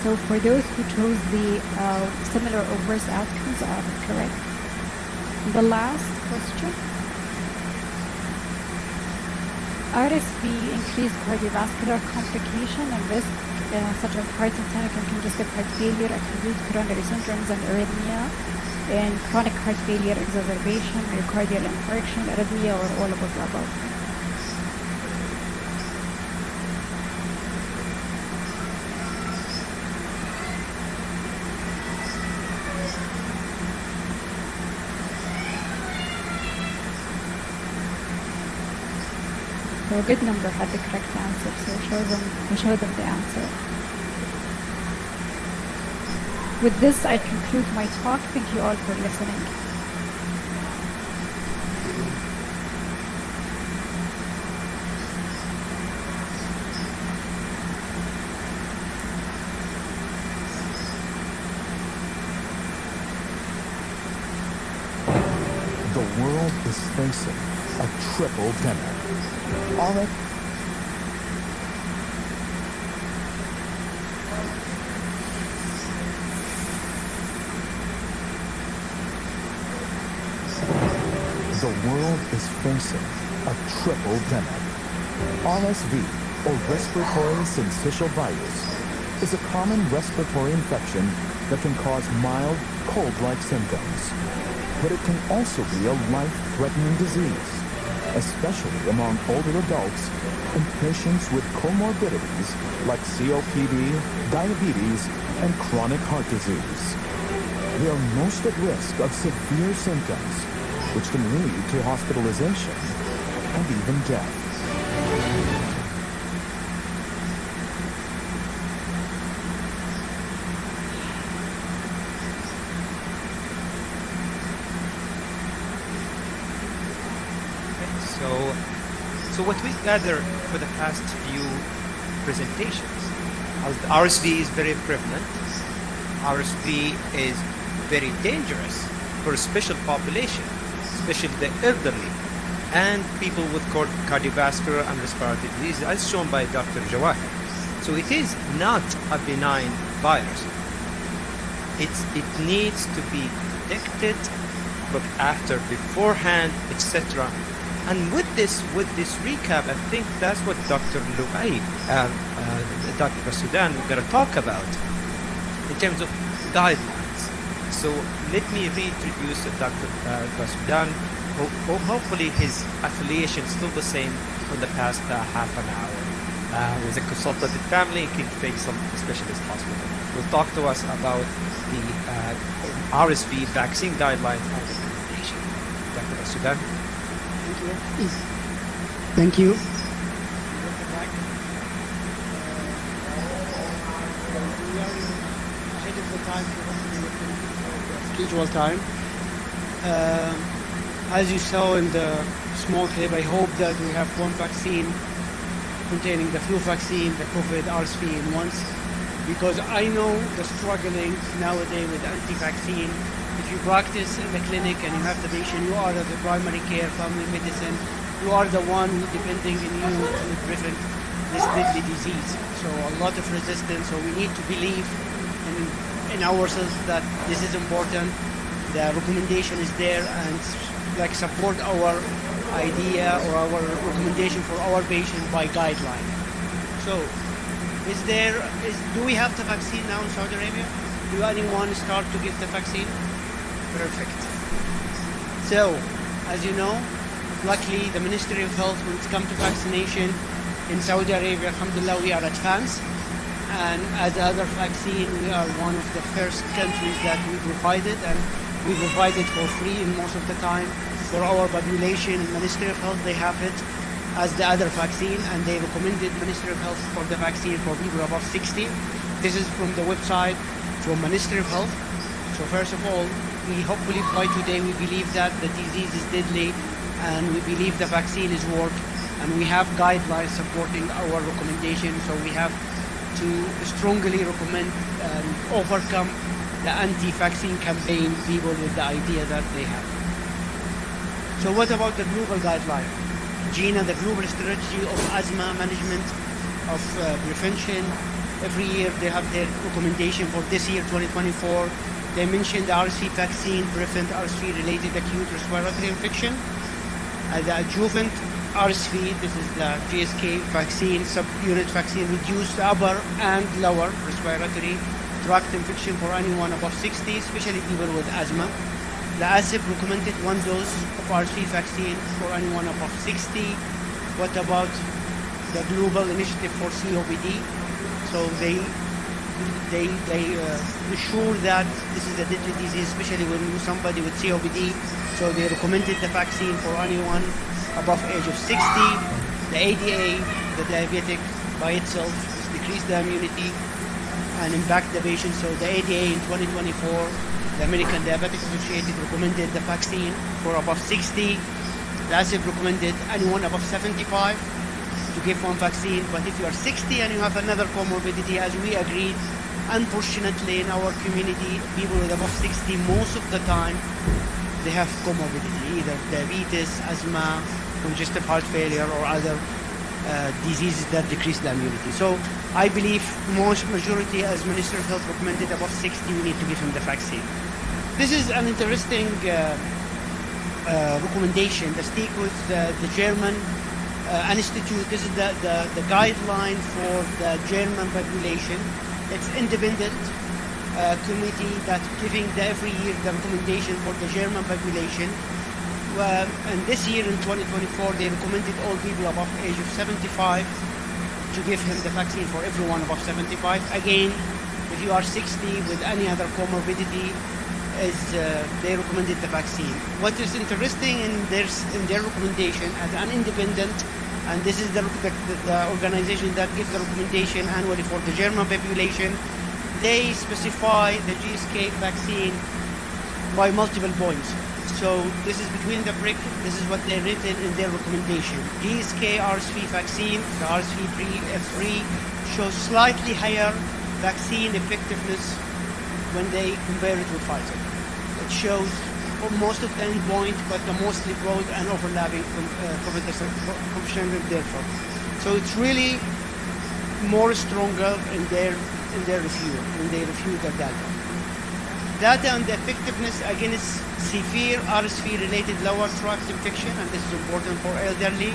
So for those who chose the similar or worse outcomes are correct. The last question. RSV increased cardiovascular complication and risk such as heart attack and congestive heart failure, acute coronary syndromes and arrhythmia, and chronic heart failure exacerbation, myocardial infarction, arrhythmia, or all of the above. So a good number had the correct answer, so show them the answer. With this, I conclude my talk. Thank you all for listening. The world is facing a triple dinner. RSV. world is facing a triple demic. RSV, or respiratory syncytial virus, is a common respiratory infection that can cause mild cold-like symptoms. But it can also be a life-threatening disease, especially among older adults and patients with comorbidities like COPD, diabetes, and chronic heart disease. They are most at risk of severe symptoms, which can lead to hospitalization and even death. So what we gather for the past few presentations, RSV is very prevalent. RSV is very dangerous for a special population, especially the elderly and people with cardiovascular and respiratory disease, as shown by Dr. Jawahir. So it is not a benign virus. It needs to be detected, looked after beforehand, etc. And with this recap, I think that's what Dr. Luay, Dr. Sudan, we're going to talk about in terms of guidelines. So let me reintroduce Dr. Sudan. Hopefully his affiliation is still the same for the past half an hour. With a consultant family in King Faisal Specialist Hospital. Will talk to us about the RSV vaccine guidelines and recommendation. Dr. Sudan. Thank you. Ahead of the time, schedule time. As you saw in the small clip, I hope that we have one vaccine containing the flu vaccine, the COVID, RSV in once, because I know the struggling nowadays with anti-vaccine. If you practice in the clinic and you have the patient, you are the primary care, family medicine, you are the one who depending on you to prevent this deadly disease. So a lot of resistance, so we need to believe in ourselves that this is important. The recommendation is there and like support our idea or our recommendation for our patient by guideline. So do we have the vaccine now in Saudi Arabia? Do anyone start to give the vaccine? Perfect. So, as you know, luckily the Ministry of Health, when it comes to vaccination in Saudi Arabia, alhamdulillah, we are advanced. And as other vaccine, we are one of the first countries that we provided, and we provide it for free in most of the time for our population. And Ministry of Health, they have it as the other vaccine, and they recommended Ministry of Health for the vaccine for people above 60. This is from the website from Ministry of Health. So first of all, we hopefully by today we believe that the disease is deadly, and we believe the vaccine is work, and we have guidelines supporting our recommendation. So we have to strongly recommend and overcome the anti-vaccine campaign people with the idea that they have. So what about the global guideline? GINA, the Global Strategy of Asthma Management of Prevention. Every year they have their recommendation for this year, 2024. They mentioned the RSV vaccine prevent RSV-related acute respiratory infection. The adjuvant RSV, this is the GSK vaccine, subunit vaccine, reduced upper and lower respiratory tract infection for anyone above 60, especially people with asthma. The ASIP recommended one dose of RSV vaccine for anyone above 60. What about the Global Initiative for COPD? So they ensure that this is a deadly disease, especially when somebody with COPD. So they recommended the vaccine for anyone above age of 60. The ADA, the diabetic by itself, decrease the immunity and impact the patient. So the ADA in 2024, the American Diabetic Association recommended the vaccine for above 60. The ASIP recommended anyone above 75 to give one vaccine. But if you are 60 and you have another comorbidity, as we agreed, unfortunately in our community, people with above 60, most of the time, they have comorbidity, either diabetes, asthma, congestive heart failure, or other diseases that decrease the immunity. So I believe most majority, as Minister of Health recommended, above 60, we need to give him the vaccine. This is an interesting recommendation. The STIKO is the German institute. This is the guideline for the German population. It's independent committee that's giving every year the recommendation for the German population. And this year in 2024, they recommended all people above the age of 75 to give him the vaccine for everyone above 75. Again, if you are 60 with any other comorbidity, they recommended the vaccine. What is interesting in their recommendation as an independent, and this is the organization that gives the recommendation annually for the German population, they specify the GSK vaccine by multiple points. So this is between the brick, this is what they've written in their recommendation. GSK RSV vaccine, the RSV F3, shows slightly higher vaccine effectiveness when they compare it with Pfizer. It shows most of the endpoint, but the mostly broad and overlapping coefficient therefore. So it's really more stronger in their review, when they review the data. Data on the effectiveness against severe RSV-related lower tract infection, and this is important for elderly,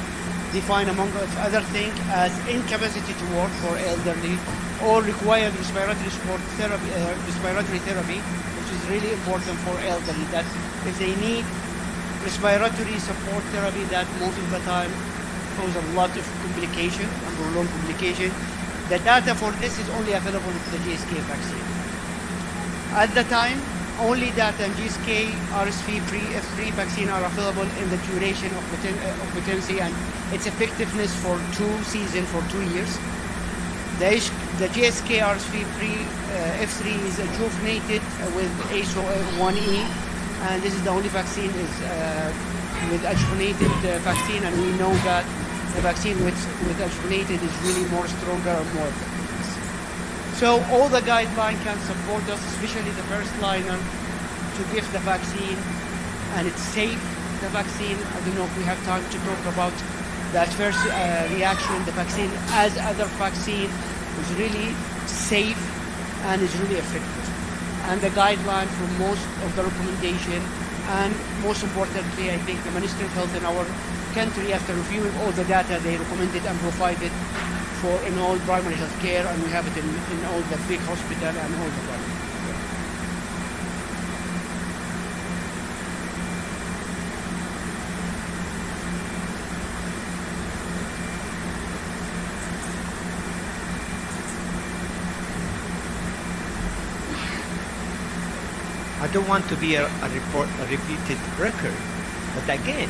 defined among other things as incapacity to work for elderly or required respiratory therapy, which is really important for elderly, that if they need respiratory support therapy, that most of the time cause a lot of complication and prolonged complication. The data for this is only available with the GSK vaccine. At the time, only data on GSK RSV F3 vaccine are available in the duration of potency and its effectiveness for 2 seasons, for 2 years. The GSK RSV F3 is adjuvanted with ACE1E, and this is the only vaccine with adjuvanted vaccine, and we know that the vaccine with adjuvanted is really more stronger and more effective. So all the guidelines can support us, especially the first liner, to give the vaccine, and it's safe, the vaccine. I don't know if we have time to talk about that first reaction. The vaccine, as other vaccine, is really safe and is really effective. And the guideline for most of the recommendation, and most importantly, I think the Ministry of Health in our country, after reviewing all the data, they recommended and provided in all primary health care, and we have it in all the big hospital and all the primary care. I don't want to be a repeated record, but again,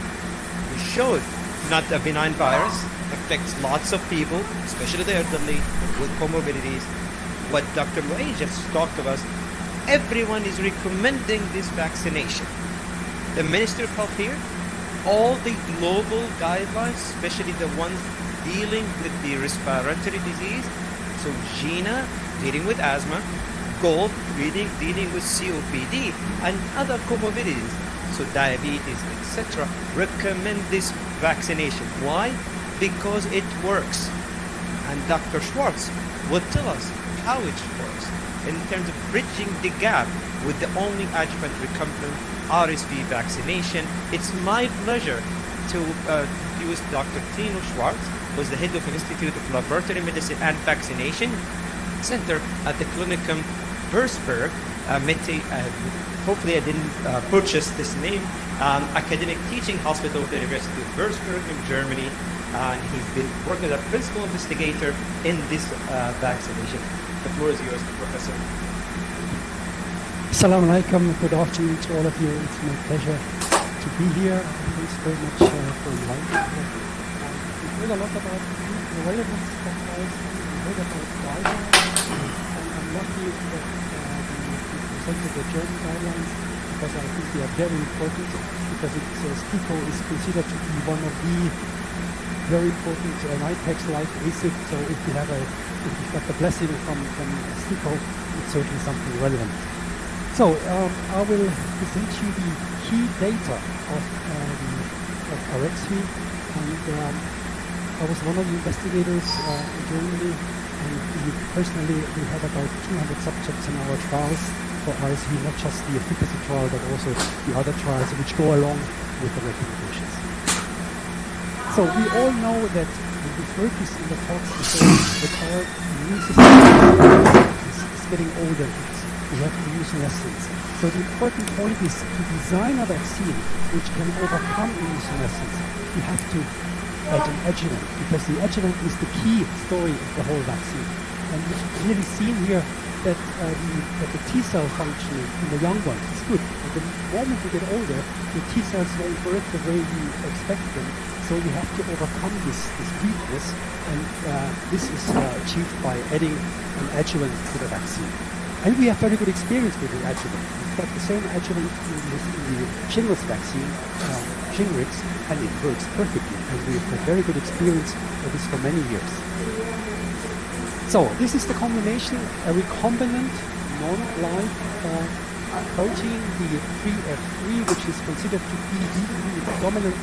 we showed not a benign virus, affects lots of people, especially the elderly with comorbidities. What Dr. Loay just talked about, everyone is recommending this vaccination. The Ministry of Health here, all the global guidelines, especially the ones dealing with the respiratory disease, so GINA, dealing with asthma, GOLD, dealing with COPD, and other comorbidities, so diabetes, etc., recommend this vaccination. Why? Because it works. And Dr. Schwartz will tell us how it works in terms of bridging the gap with the only adjuvant recombinant RSV vaccination. It's my pleasure to use Dr. Tino Schwartz, who's the head of the Institute of Laboratory Medicine and Vaccination Center at the Clinicum Würzburg. Hopefully I didn't purchase this name. Academic teaching hospital of the University of Würzburg in Germany. And he's been working as a principal investigator in this vaccination. The floor is yours, Professor. Assalamu alaikum. Good afternoon to all of you. It's my pleasure to be here. Thanks very much for inviting me. We heard a lot about the relevance of RSV. We heard about guidelines. And I'm lucky that we presented the German guidelines, because I think they are very important, because STIKO is considered to be one of the very important IPEX-like ACID. So if you've got the blessing from STIKO, it's certainly something relevant. So I will present you the key data of RSV, and I was one of the investigators in Germany, and personally we had about 200 subjects in our trials for RSV, not just the efficacy trial, but also the other trials which go along with the recommendations. So we all know that, and we've heard this in the talks before, that our immune system is getting older. We have to use lessons. So the important point is to design a vaccine which can overcome immunosenescence. You have to add an adjuvant, because the adjuvant is the key story of the whole vaccine. And you've clearly seen here that the T cell function in the young ones is good. But the moment you get older, the T cells won't work the way you expect them. So you have to overcome this weakness, and this is achieved by adding an adjuvant to the vaccine. And we have very good experience with the adjuvant. We've got the same adjuvant in the shingles vaccine, Shingrix, and it works perfectly. And we've had very good experience with this for many years. So this is the combination, a recombinant non-live protein, the 3F3, which is considered to be the dominant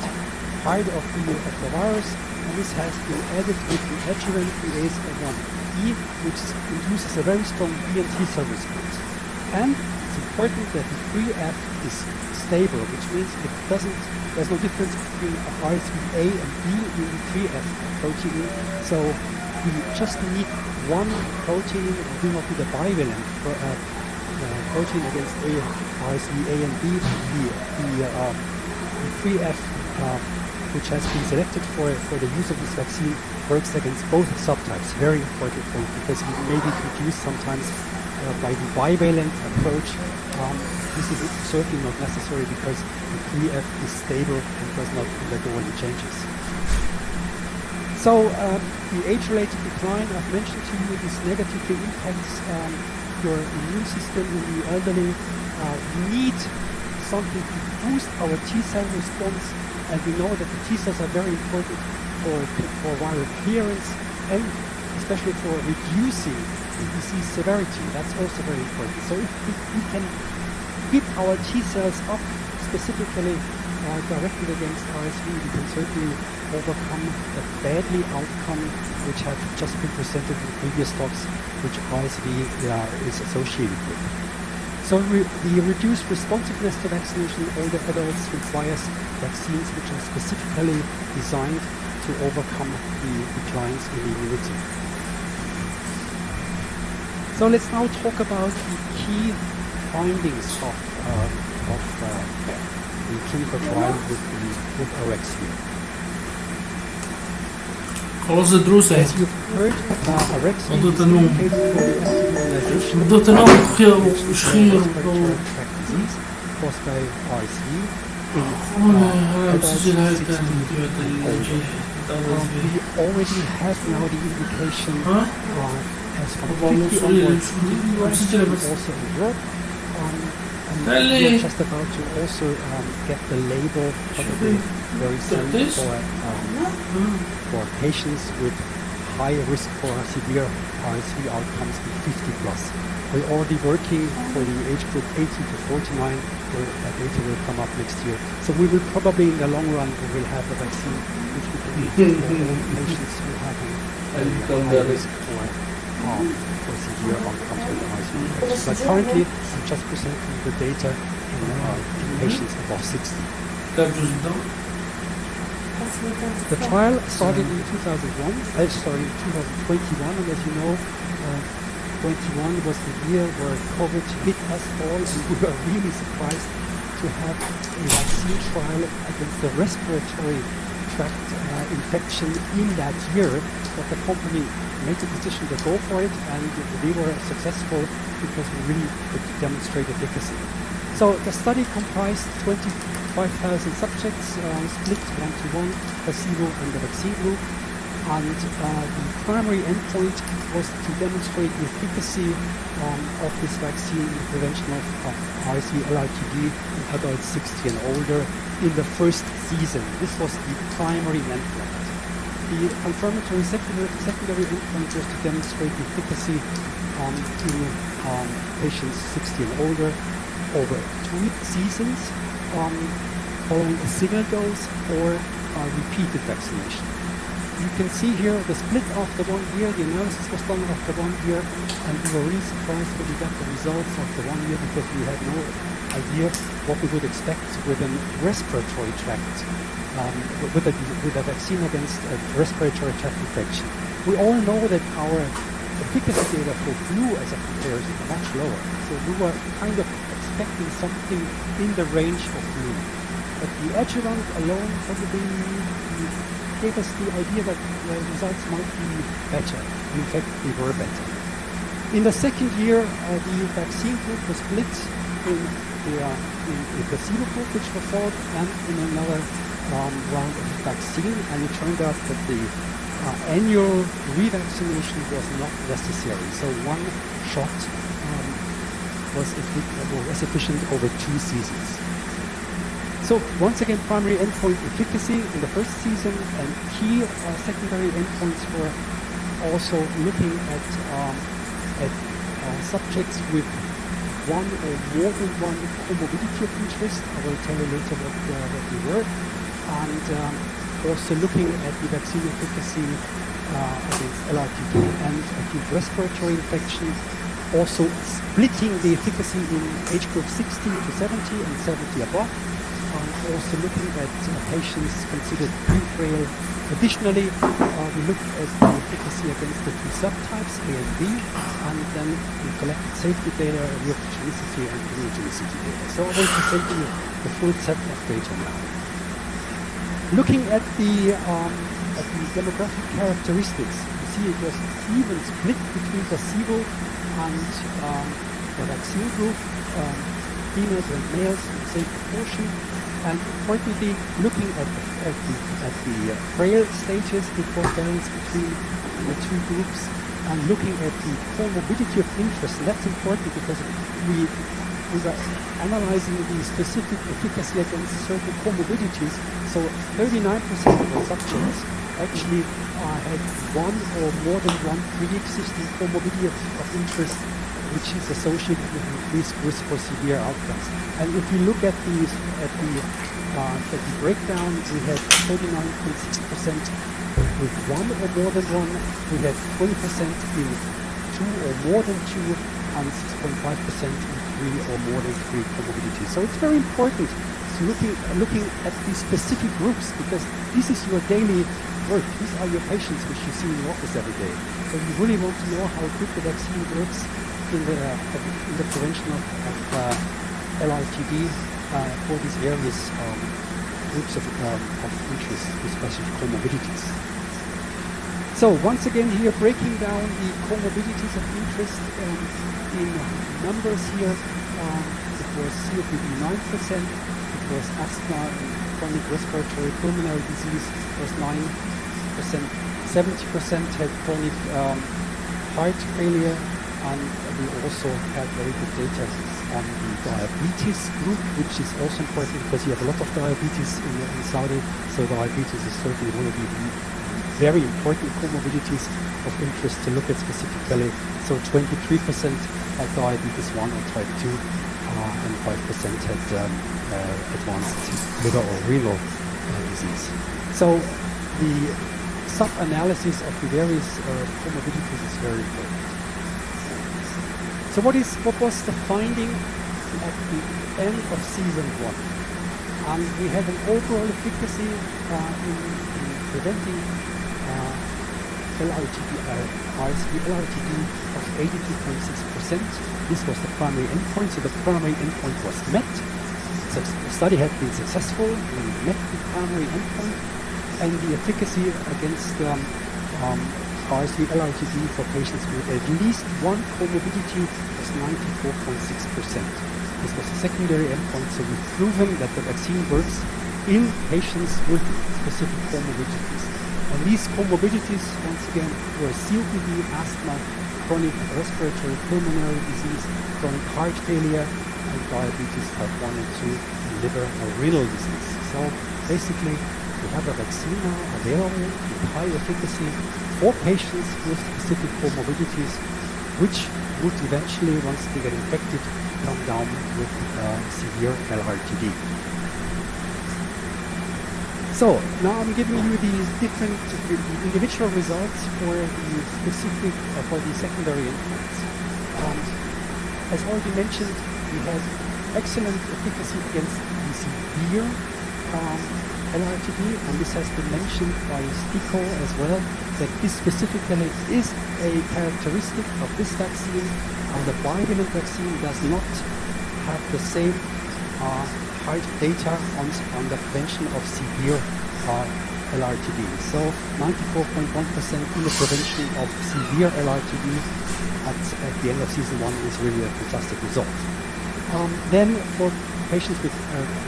part of the virus, and this has been added with the adjuvant AS1E, which induces a very strong B and T cell response. And it's important that the 3F is stable, which means there's no difference between RSV A and B in the 3F protein. So we just need one protein, do not need a bivalent protein against RSV A and B. The 3F which has been selected for the use of this vaccine works against both subtypes. Very important point, because it may be confused sometimes by the bivalent approach. This is certainly not necessary, because the 3F is stable and does not undergo any changes. So the age-related decline I've mentioned to you, this negatively impacts your immune system in the elderly. We need something to boost our T cell response, and we know that the T cells are very important for viral clearance and especially for reducing the disease severity. That's also very important. So if we can keep our T cells up specifically directed against RSV, we can certainly overcome the badly outcome which have just been presented in previous talks, which RSV is associated with. So the reduced responsiveness to vaccination in older adults requires vaccines which are specifically designed to overcome the declines in immunity. So let's now talk about the key findings of the clinical trial with RSV. خلاص دروسه As you've heard, RSV is وضعت النوم. indicated for the immunization وضعت النوم خير of وش خير respiratory tract disease caused by RSV in وانا adults بسجل هاي 60 الثاني and older. We already have now the indication ها؟ as from والله 50 مو onwards صغير in the US بسجل and بس also in Europe. And Really? we're just about to also get the label probably very soon this? for patients with high risk for severe RSV outcomes in 50 plus. We're already working for the age group 18 to 49, where that data will come up next year. So we will probably, in the long run, we will have a vaccine which we can use for all patients who have a high risk for severe outcomes with RSV infection. But currently, I'm just presenting the data in patients above 60. كتاب جزء ده The trial started in 2021, and as you know, 21 was the year where COVID hit us all, and we were really surprised to have a vaccine trial against the respiratory tract infection in that year. But the company made the decision to go for it, and they were successful because we really could demonstrate efficacy. So the study comprised 25,000 subjects, split 1-to-1, placebo and the vaccine group. And the primary endpoint was to demonstrate the efficacy of this vaccine in the prevention of RSV LRTD in adults 60 and older in the first season. This was the primary endpoint. The confirmatory secondary endpoint was to demonstrate the efficacy in patients 60 and older over 2 seasons following a single dose or repeated vaccination. you can see here the split after 1 year. The analysis was done after 1 year, and we were really surprised when we got the results after 1 year because we had no idea what we would expect with a respiratory tract, with a vaccine against a respiratory tract infection. We all know that our efficacy data for flu as a comparison are much lower. So we were kind of expecting something in the range of flu. But the adjuvant alone probably gave us the idea that the results might be better. In fact, they were better. In the second year, the vaccine group was split in the placebo group, which was followed, and in another round of vaccine. And it turned out that the annual revaccination was not necessary. So one shot was efficient over 2 seasons. So once again, primary endpoint efficacy in the first season, and key secondary endpoints were also looking at subjects with one or more than one comorbidity of interest. I will tell you later what they were. And also looking at the vaccine efficacy against LRTD and acute respiratory infection. Also splitting the efficacy in age group 60 to 70 and 70 above. Also looking at patients considered pre-frail. Additionally, we looked at the efficacy against the 2 subtypes, A and B, and then we collected safety data, reactogenicity and immunogenicity data. So I will present you the full set of data now. Looking at the demographic characteristics, you see it was even split between placebo and the vaccine group, females and males in the same proportion. And importantly, looking at the frail stages, it was variance between the 2 groups, and looking at the comorbidity of interest. And that's important because we were analyzing the specific efficacy against certain comorbidities. So 39% of the subjects actually had one or more than one pre-existing comorbidity of interest, which is associated with increased risk for severe outcomes. And if you look at the breakdown, we had 39.6% with one or more than one. We had 20% in 2 or more than 2, and 6.5% in 3 or more than 3 comorbidities. So it's very important to looking at these specific groups, because this is your daily work. These are your patients which you see in the office every day. So you really want to know how good the vaccine works in the prevention of LRTD for these various groups of interest with specific comorbidities. So once again here, breaking down the comorbidities of interest in numbers here, it was COPD 9%, it was asthma and chronic respiratory pulmonary disease was 9%, 70% had chronic heart failure, and we also had very good data on the diabetes group, which is also important because you have a lot of diabetes in Saudi. So diabetes is certainly one of the very important comorbidities of interest to look at specifically. So 23% had diabetes 1 or type 2, and 5% had advanced liver or renal disease. So the sub-analysis of the various comorbidities is very important. So what was the finding at the end of season 1? And we had an overall efficacy in preventing RSV LRTD of 82.6%. This was the primary endpoint, so the primary endpoint was met. So the study had been successful, we met the primary endpoint, and the efficacy against RSV LRTD for patients with at least one comorbidity was 94.6%. This was a secondary endpoint, so we've proven that the vaccine works in patients with specific comorbidities. And these comorbidities, once again, were COPD, asthma, chronic respiratory pulmonary disease, chronic heart failure, and diabetes type 1 and 2, and liver or renal disease. So basically, we have a vaccine now available with high efficacy for patients with specific comorbidities, which would eventually, once they get infected, come down with severe LRTD. So now I'm giving you the individual results for the secondary endpoints. As already mentioned, we had excellent efficacy against the severe LRTD, and this has been mentioned by STIKO as well, that this specifically is a characteristic of this vaccine. The bivalent vaccine does not have the same hard data on the prevention of severe LRTD. So 94.1% in the prevention of severe LRTD at the end of season 1 is really a fantastic result. Then for patients with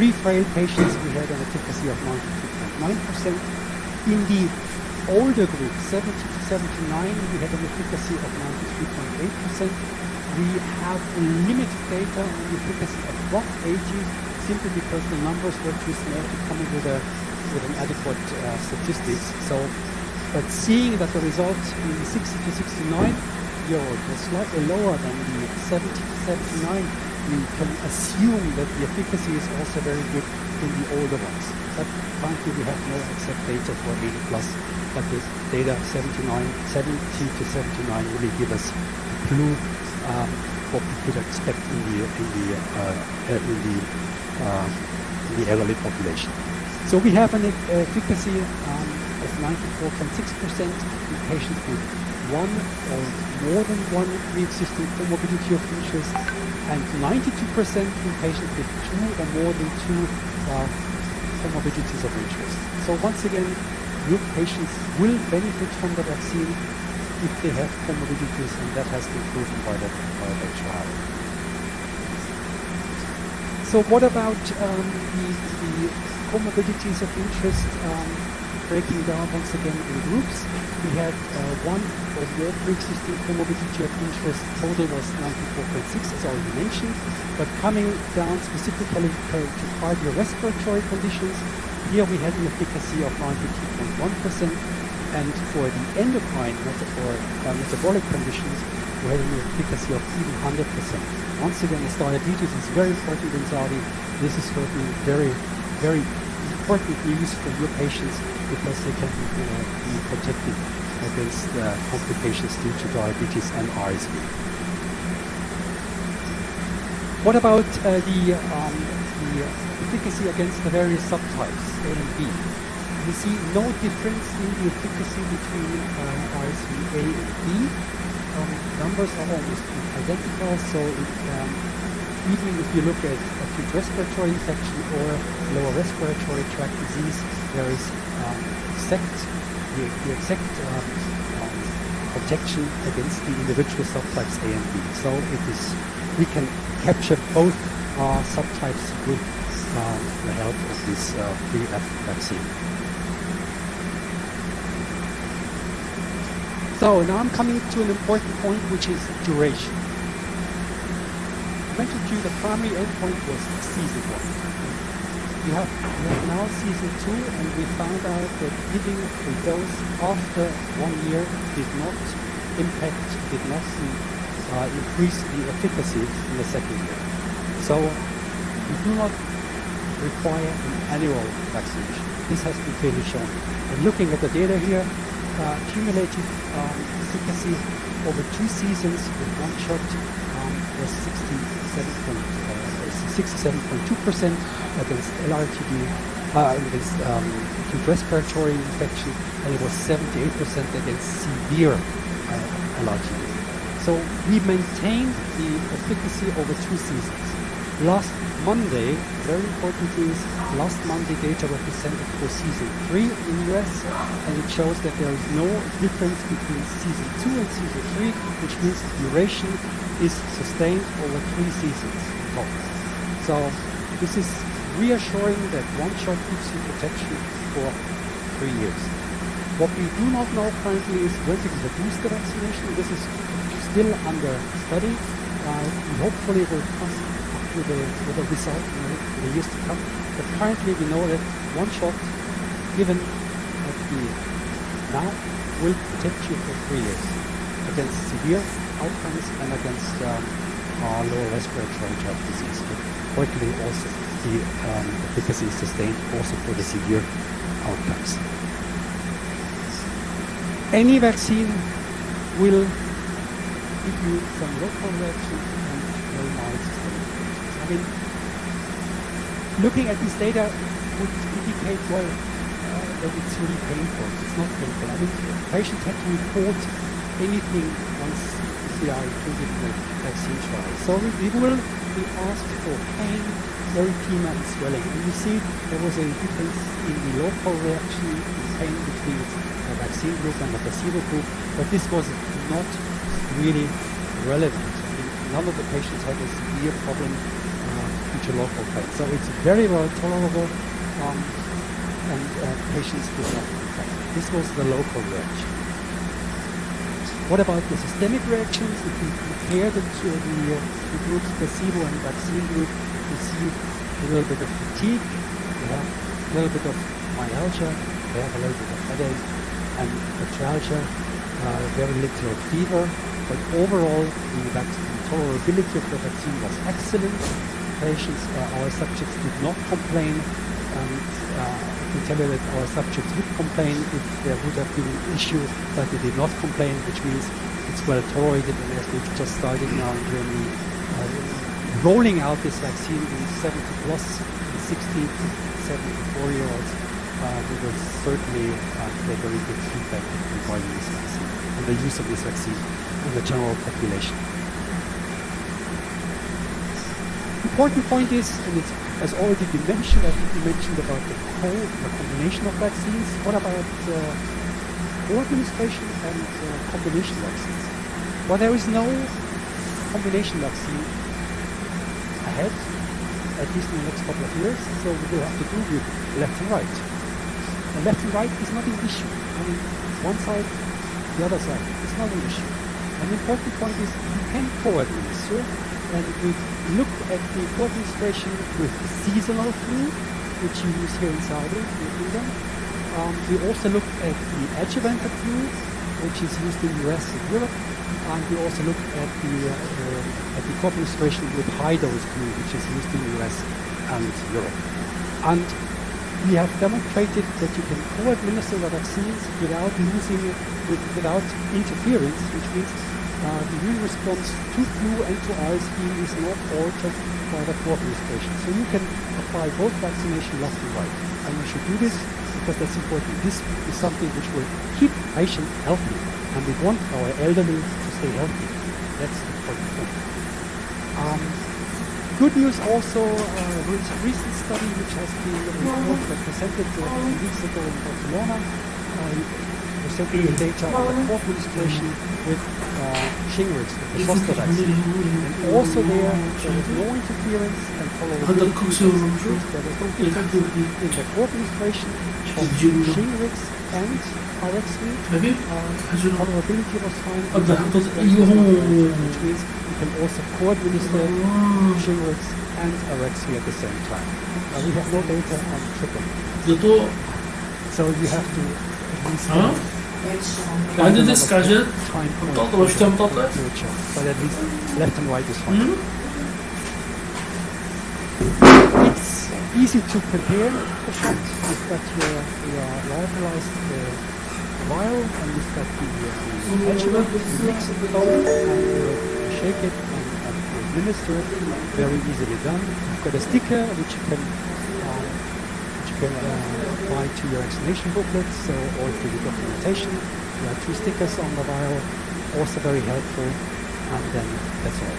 pre-frail patients, we had an efficacy of 92.9%. In the older group, 70 to 79, we had an efficacy of 93.8%. We have limited data on the efficacy above 80, simply because the numbers were too small to come in with an adequate statistics. But seeing that the results in 60 to 69-year-old was slightly lower than the 70 to 79, we can assume that the efficacy is also very good in the older ones. But currently we have no exact data for 80 plus, but the data 70 to 79 really give us a clue what we could expect in the elderly population. So we have an efficacy of 94.6% in patients with one or more than one pre-existing comorbidity of interest, and 92% in patients with two or more than two comorbidities of interest. So once again, your patients will benefit from the vaccine if they have comorbidities, and that has been proven by the trial. So what about the comorbidities of interest, breaking down once again in groups? We had one or more pre-existing comorbidity of interest. Total was 94.6, as already mentioned. But coming down specifically to cardiorespiratory conditions, here we had an efficacy of 92.1%. And for the endocrine metabolic conditions, we had an efficacy of even 100%. Once again, as diabetes is very important in Saudi, this is certainly very, very important news for your patients, because they can be protected against complications due to diabetes and RSV. What about the efficacy against the various subtypes, A and B? We see no difference in the efficacy between RSV A and B. Numbers are almost identical, so even if you look at acute respiratory infection or lower respiratory tract disease, there is the exact protection against the individual subtypes A and B. So we can capture both subtypes with the help of this pre-F vaccine. So now I'm coming to an important point, which is duration. I mentioned to you the primary endpoint was season 1. We have now season 2, and we found out that giving a dose after 1 year did not increase the efficacy in the second year. So we do not require an annual vaccination. This has been clearly shown. And looking at the data here, cumulative efficacy over 2 seasons with one shot was 67.2% against LRTD, against acute respiratory infection, and it was 78% against severe LRTD. So we maintained the efficacy over 2 seasons. Last Monday, very important news, last Monday data were presented for season 3 in the US, and it shows that there is no difference between season 2 and season 3, which means the duration is sustained over 3 seasons total. So this is reassuring that one shot gives you protection for 3 years. What we do not know currently is when to give the booster vaccination. This is still under study. We hopefully will come with a result in the years to come. But currently we know that one shot given at the now will protect you for 3 years against severe outcomes and against lower respiratory tract disease. But hopefully also the efficacy is sustained also for the severe outcomes. Any vaccine will give you some local reactions and very mild systemic reactions. I mean, looking at this data would indicate, well, that it's really painful. It's not painful. I mean, patients have to report anything once they are included in the vaccine trial. So we will be asked for pain, erythema, and swelling. And you see there was a difference in the local reaction in pain between the vaccine group and the placebo group, but this was not really relevant. I mean, none of the patients had a severe problem due to local pain. So it's very well tolerable, and patients did not complain. This was the local reaction. What about the systemic reactions? If we compare the groups, placebo and vaccine group, we see a little bit of fatigue, we have a little bit of myalgia, we have a little bit of headache and arthralgia, very little fever, but overall the tolerability of the vaccine was excellent. Patients, our subjects did not complain, and I can tell you that our subjects would complain if there would have been an issue, but they did not complain, which means it's well tolerated, and as we've just started now in Germany, rolling out this vaccine in 70 plus and 60 to 74-year-olds, we will certainly get very good feedback regarding this vaccine and the use of this vaccine in the general population. Important point is, and it has already been mentioned, I think you mentioned about the combination of vaccines. What about co-administration and combination vaccines? Well, there is no combination vaccine ahead, at least in the next couple of years, so we will have to do with left and right. And left and right is not an issue. I mean, one side, the other side, it's not an issue. An important point is you can co-administer, and we looked at the co-administration with seasonal flu, which you use here in Saudi, in England. We also looked at the adjuvant flu, which is used in the US and Europe. And we also looked at the co-administration with high-dose flu, which is used in the US and Europe. And we have demonstrated that you can co-administer the vaccines without without interference, which means the immune response to flu and to RSV is not altered by the co-administration. So you can apply both vaccination left and right. And we should do this because that's important. This is something which will keep patients healthy. And we want our elderly to stay healthy. That's the important thing. Good news also, with a recent study which has been presented a few weeks ago in Barcelona, presenting the data on the co-administration with Shingrix, the zoster vaccine. And also there is no interference and tolerability. There was no difference in the co-administration of Shingrix and RSV. Tolerability was fine, which means you can also co-administer Shingrix and RSV at the same time. We have no data on triple. So you have to at least عندي ديسك عجل مطاطة واش كان مطاطة but at least left and right is fine. It's easy to prepare the shot. You've got your lyophilized vial, and you've got the adjuvant. You mix it both and you shake it and administer it. Very easily done. You've got a sticker which you can apply to your vaccination booklet, or to the documentation. There are 2 stickers on the vial, also very helpful, and then that's all.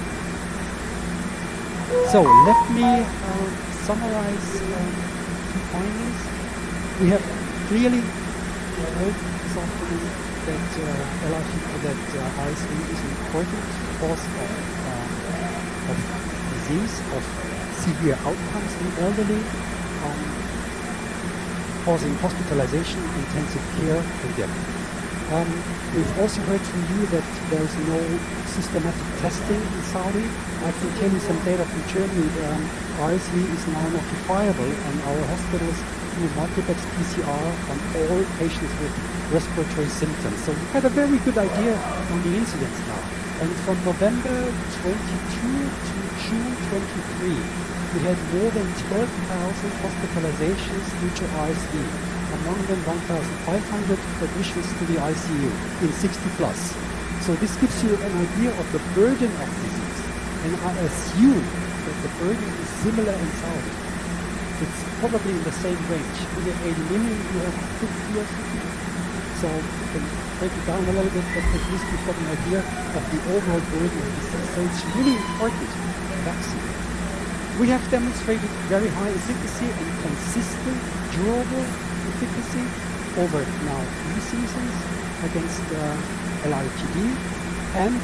So let me summarize key findings. We have clearly heard this afternoon that RSV is an important cause of disease, of severe outcomes in elderly, causing hospitalization, intensive care, and death. We've also heard from you that there is no systematic testing in Saudi. I can tell you some data from Germany. RSV is now notifiable, and our hospitals do multiplex PCR on all patients with respiratory symptoms. So we've got a very good idea on the incidence now. And from November 22 to June 23, we had more than 12,000 hospitalizations due to RSV. among them 1,500 admissions to the ICU in 60 plus. So this gives you an idea of the burden of disease. And I assume that the burden is similar in Saudi. It's probably in the same range. In the 80 million, you have 50 years. So you can break it down a little bit, but at least you've got an idea of the overall burden of disease. So it's really important, vaccine. We have demonstrated very high efficacy and consistent, durable efficacy over now 3 seasons against LITD and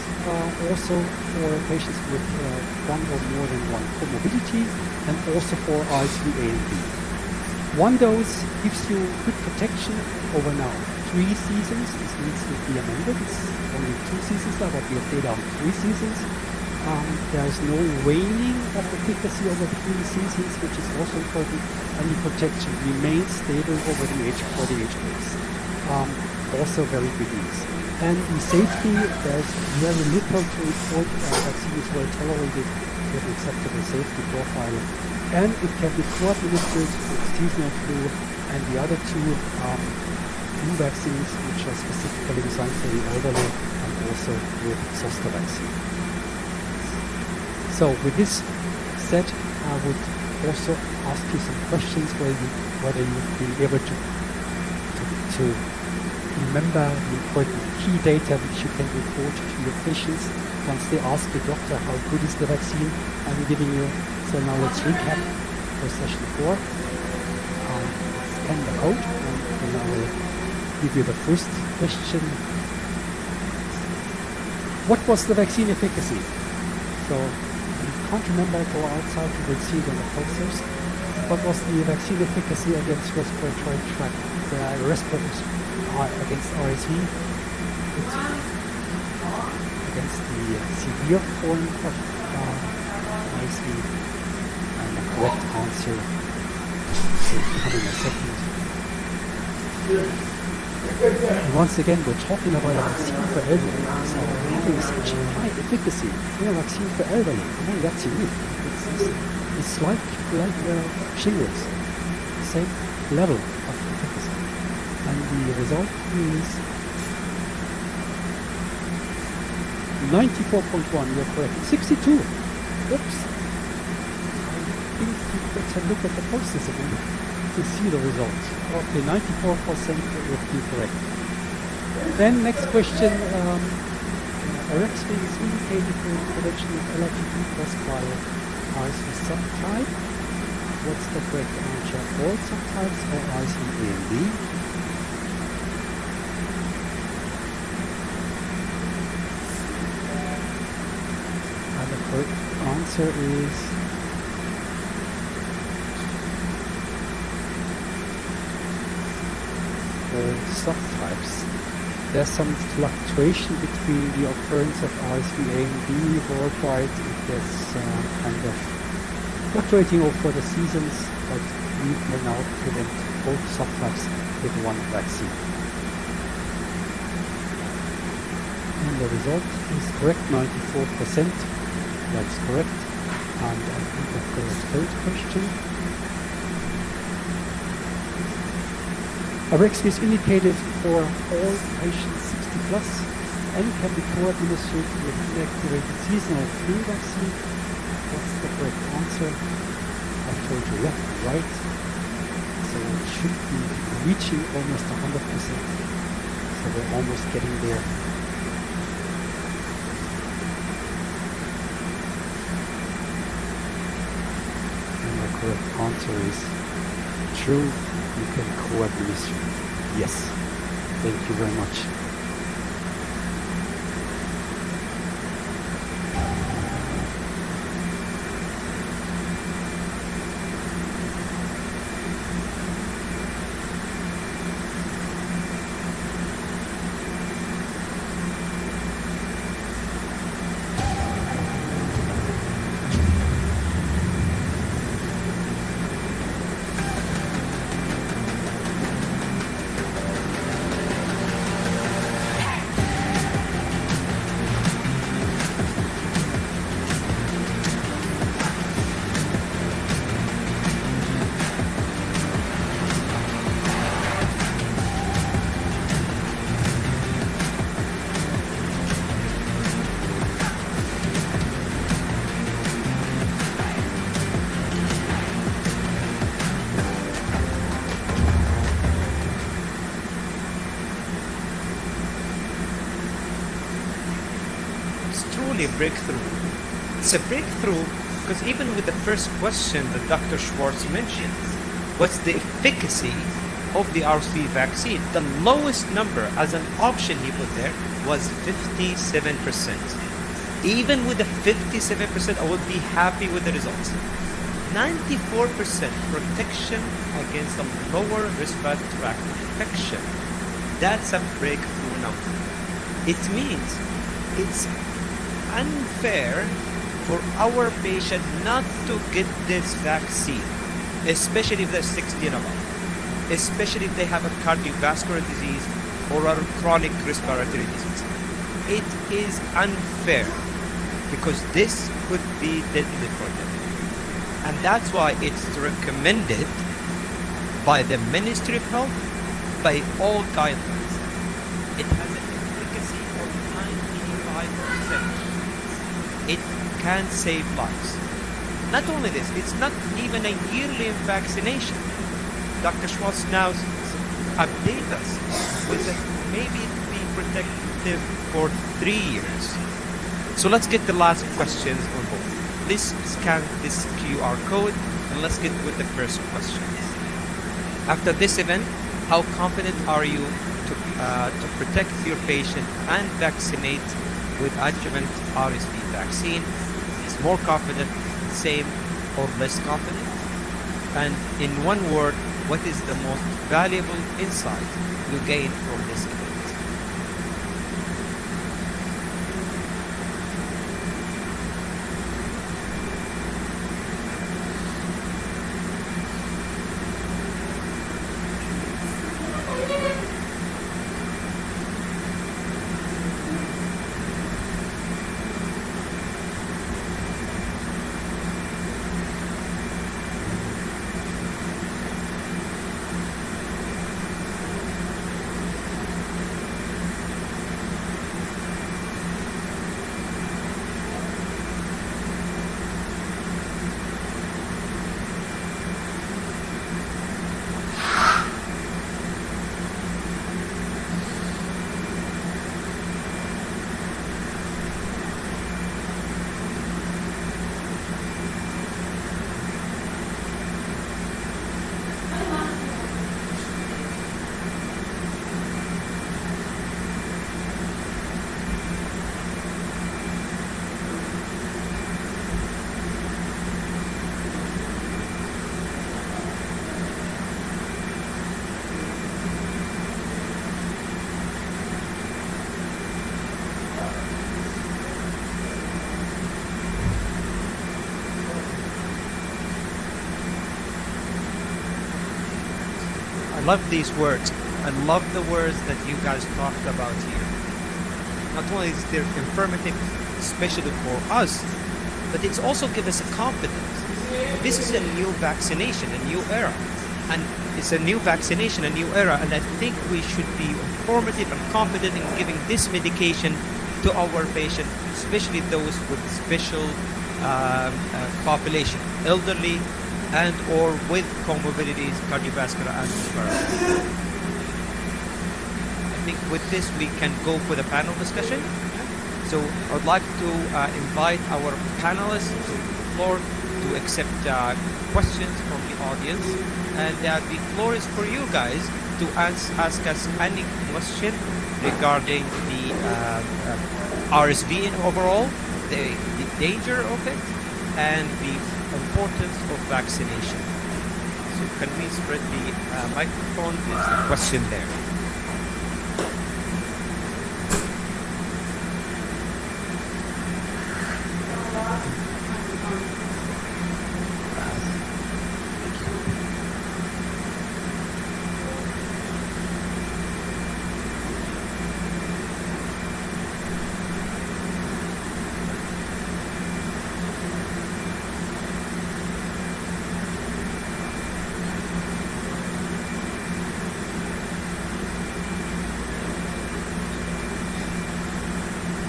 also for patients with one or more than one comorbidity and also for RSV A and B. One dose gives you good protection over now 3 seasons. This needs to be amended. It's only 2 seasons now, but we have data on 3 seasons. There is no waning of efficacy over 3 seasons, which is also important, and the protection remains stable over the age for the age groups. Also very good news. And the safety, there's very little to report. Vaccine is well tolerated with acceptable safety profile, and it can be co-administered with seasonal flu and the other 2 flu vaccines, which are specifically designed for the elderly, and also with zoster vaccine. So with this said, I would also ask you some questions whether you've been able to remember the important key data which you can report to your patients once they ask the doctor how good is the vaccine. I'm giving you, so now let's recap for session 4. Scan the code, and I will give you the first question. What was the vaccine efficacy? So if you can't remember, go outside, you will see it on the posters. What was the vaccine efficacy against respiratory tract, against RSV, against the severe form of RSV? And the correct answer will come in a second. And once again, we're talking about a vaccine for elderly. So having such high efficacy in a vaccine for elderly, that's unique. It's like shingles, same level of efficacy. And the result is 94.1, you're correct. 62. Oops. I think you better look at the posters again to see the results. Okay, 94% would be correct. Then next question. RSV is indicated for prevention of LITD caused by RSV subtype. What's the correct answer? All subtypes or RSV A and B? And the correct answer is all subtypes. There's some fluctuation between the occurrence of RSV A and B worldwide. There's kind of fluctuating over the seasons, but we can now prevent both subtypes with one vaccine. And the result is correct, 94%. That's correct. And I think I've got a third question. RSV is indicated for all patients 60 plus and can be co-administered with inactivated seasonal flu vaccine. What's the correct answer? I've told you left and right. So it should be reaching almost 100%. So we're almost getting there. And the correct answer is true. You can co-administer. Yes. Thank you very much. breakthrough. It's a breakthrough because even with the first question that Dr. Schwartz mentioned, what's the efficacy of the RSV vaccine? The lowest number as an option he put there was 57%. Even with the 57%, I would be happy with the results. 94% protection against a lower respiratory tract infection. That's a breakthrough number. It means it's unfair for our patient not to get this vaccine, especially if they're 60 and above, especially if they have a cardiovascular disease or a chronic respiratory disease. It is unfair because this could be deadly for them. And that's why it's recommended by the Ministry of Health, by all guidelines. It has an efficacy of 95%. It can save lives. Not only this, it's not even a yearly vaccination. Dr. Schwartz now updates us with that maybe it be protective for 3 years. So let's get the last questions on board. Please scan this QR code and let's get with the first question. After this event, how confident are you to protect your patient and vaccinate with adjuvant RSV vaccine? Is more confident, same, or less confident? And in one word, what is the most valuable insight you gain from this event? I love these words. I love the words that you guys talked about here. Not only is there informative, especially for us, but it's also give us a confidence. This is a new vaccination, a new era. And it's a new vaccination, a new era, and I think we should be informative and confident in giving this medication to our patients, especially those with special population, elderly, and or with comorbidities, cardiovascular and respiratory. I think with this we can go for the panel discussion. So I would like to invite our panelists to the floor to accept questions from the audience. And the floor is for you guys to ask us any question regarding the RSV in overall, the danger of it, and the importance of vaccination. So can we spread the microphone? There's a question there.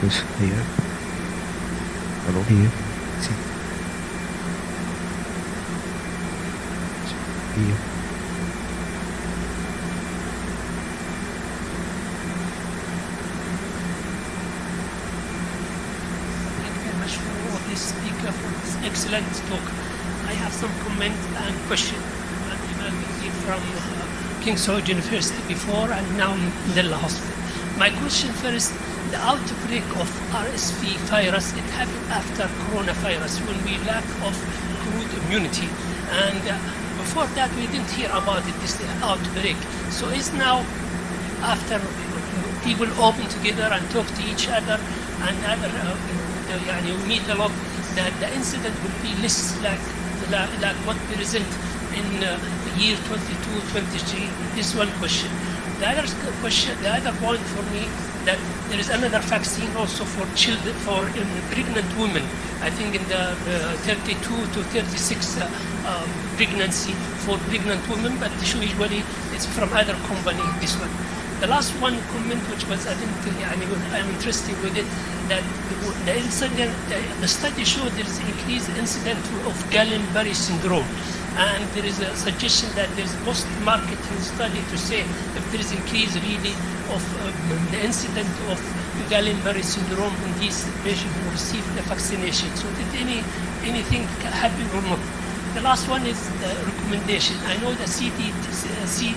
Yes, here. Hello, here. Sí. Here. I have some comment and question. I'm from King's College University before and now in Della Hospital. My question first, the outbreak of RSV virus, it happened after coronavirus when we lack of crude immunity. And before that, we didn't hear about it, this outbreak. So is now, after people open together and talk to each other and we meet a lot, that the incident will be less like what present in the year 22, 23. This one question. The other question, the other point for me, that there is another vaccine also for children, for pregnant women. I think in the 32 to 36 pregnancy for pregnant women, but usually it's from other company, this one. The last one comment, which was I'm interested with it, that the incident, the study showed there is increased incident of Guillain-Barré syndrome, and there is a suggestion that there is post-marketing study to say if there is increase really of the incident of Guillain-Barré syndrome in these patients who received the vaccination. So did anything happen or not? The last one is the recommendation. I know the CDC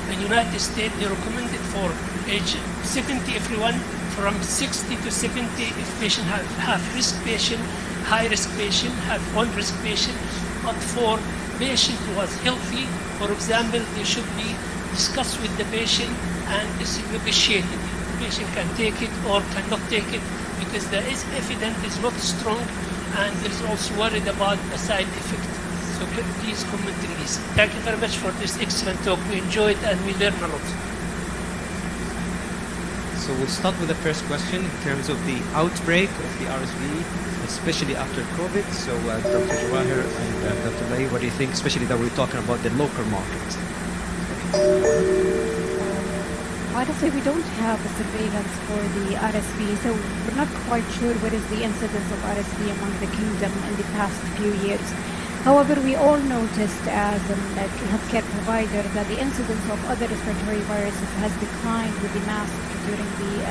in United States, they recommended for age 70 everyone, from 60 to 70 if patient have risk patient, high risk patient, have one risk patient. But for patient who was healthy, for example, they should be discussed with the patient and it's negotiated. The patient can take it or cannot take it because there is evidence is not strong and there is also worried about the side effect. So please comment on this. Thank you very much for this excellent talk. We enjoyed and we learned a lot. So we'll start with the first question in terms of the outbreak of the RSV, especially after COVID. So Dr. Jawahir and Dr. Lay, what do you think, especially that we're talking about the local market? Honestly, we don't have a surveillance for the RSV, so we're not quite sure what is the incidence of RSV among the kingdom in the past few years. However, we all noticed as a healthcare provider that the incidence of other respiratory viruses has declined with the mask during the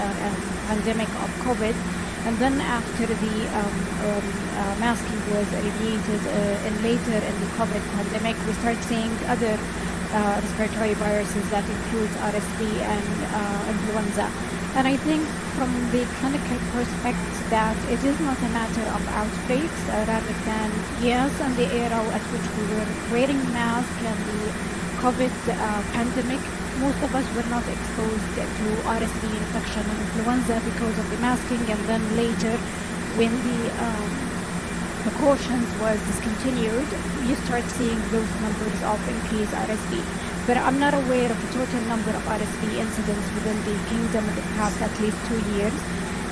pandemic of COVID. And then after the masking was alleviated later in the COVID pandemic, we start seeing other respiratory viruses that includes RSV and influenza. And I think from the clinical perspective that it is not a matter of outbreaks rather than, yes, and the era at which we were wearing masks and the COVID pandemic, most of us were not exposed to RSV infection and influenza because of the masking, and then later when the precautions was discontinued, you start seeing those numbers of increased RSV. But I'm not aware of the total number of RSV incidents within the kingdom in the past at least 2 years.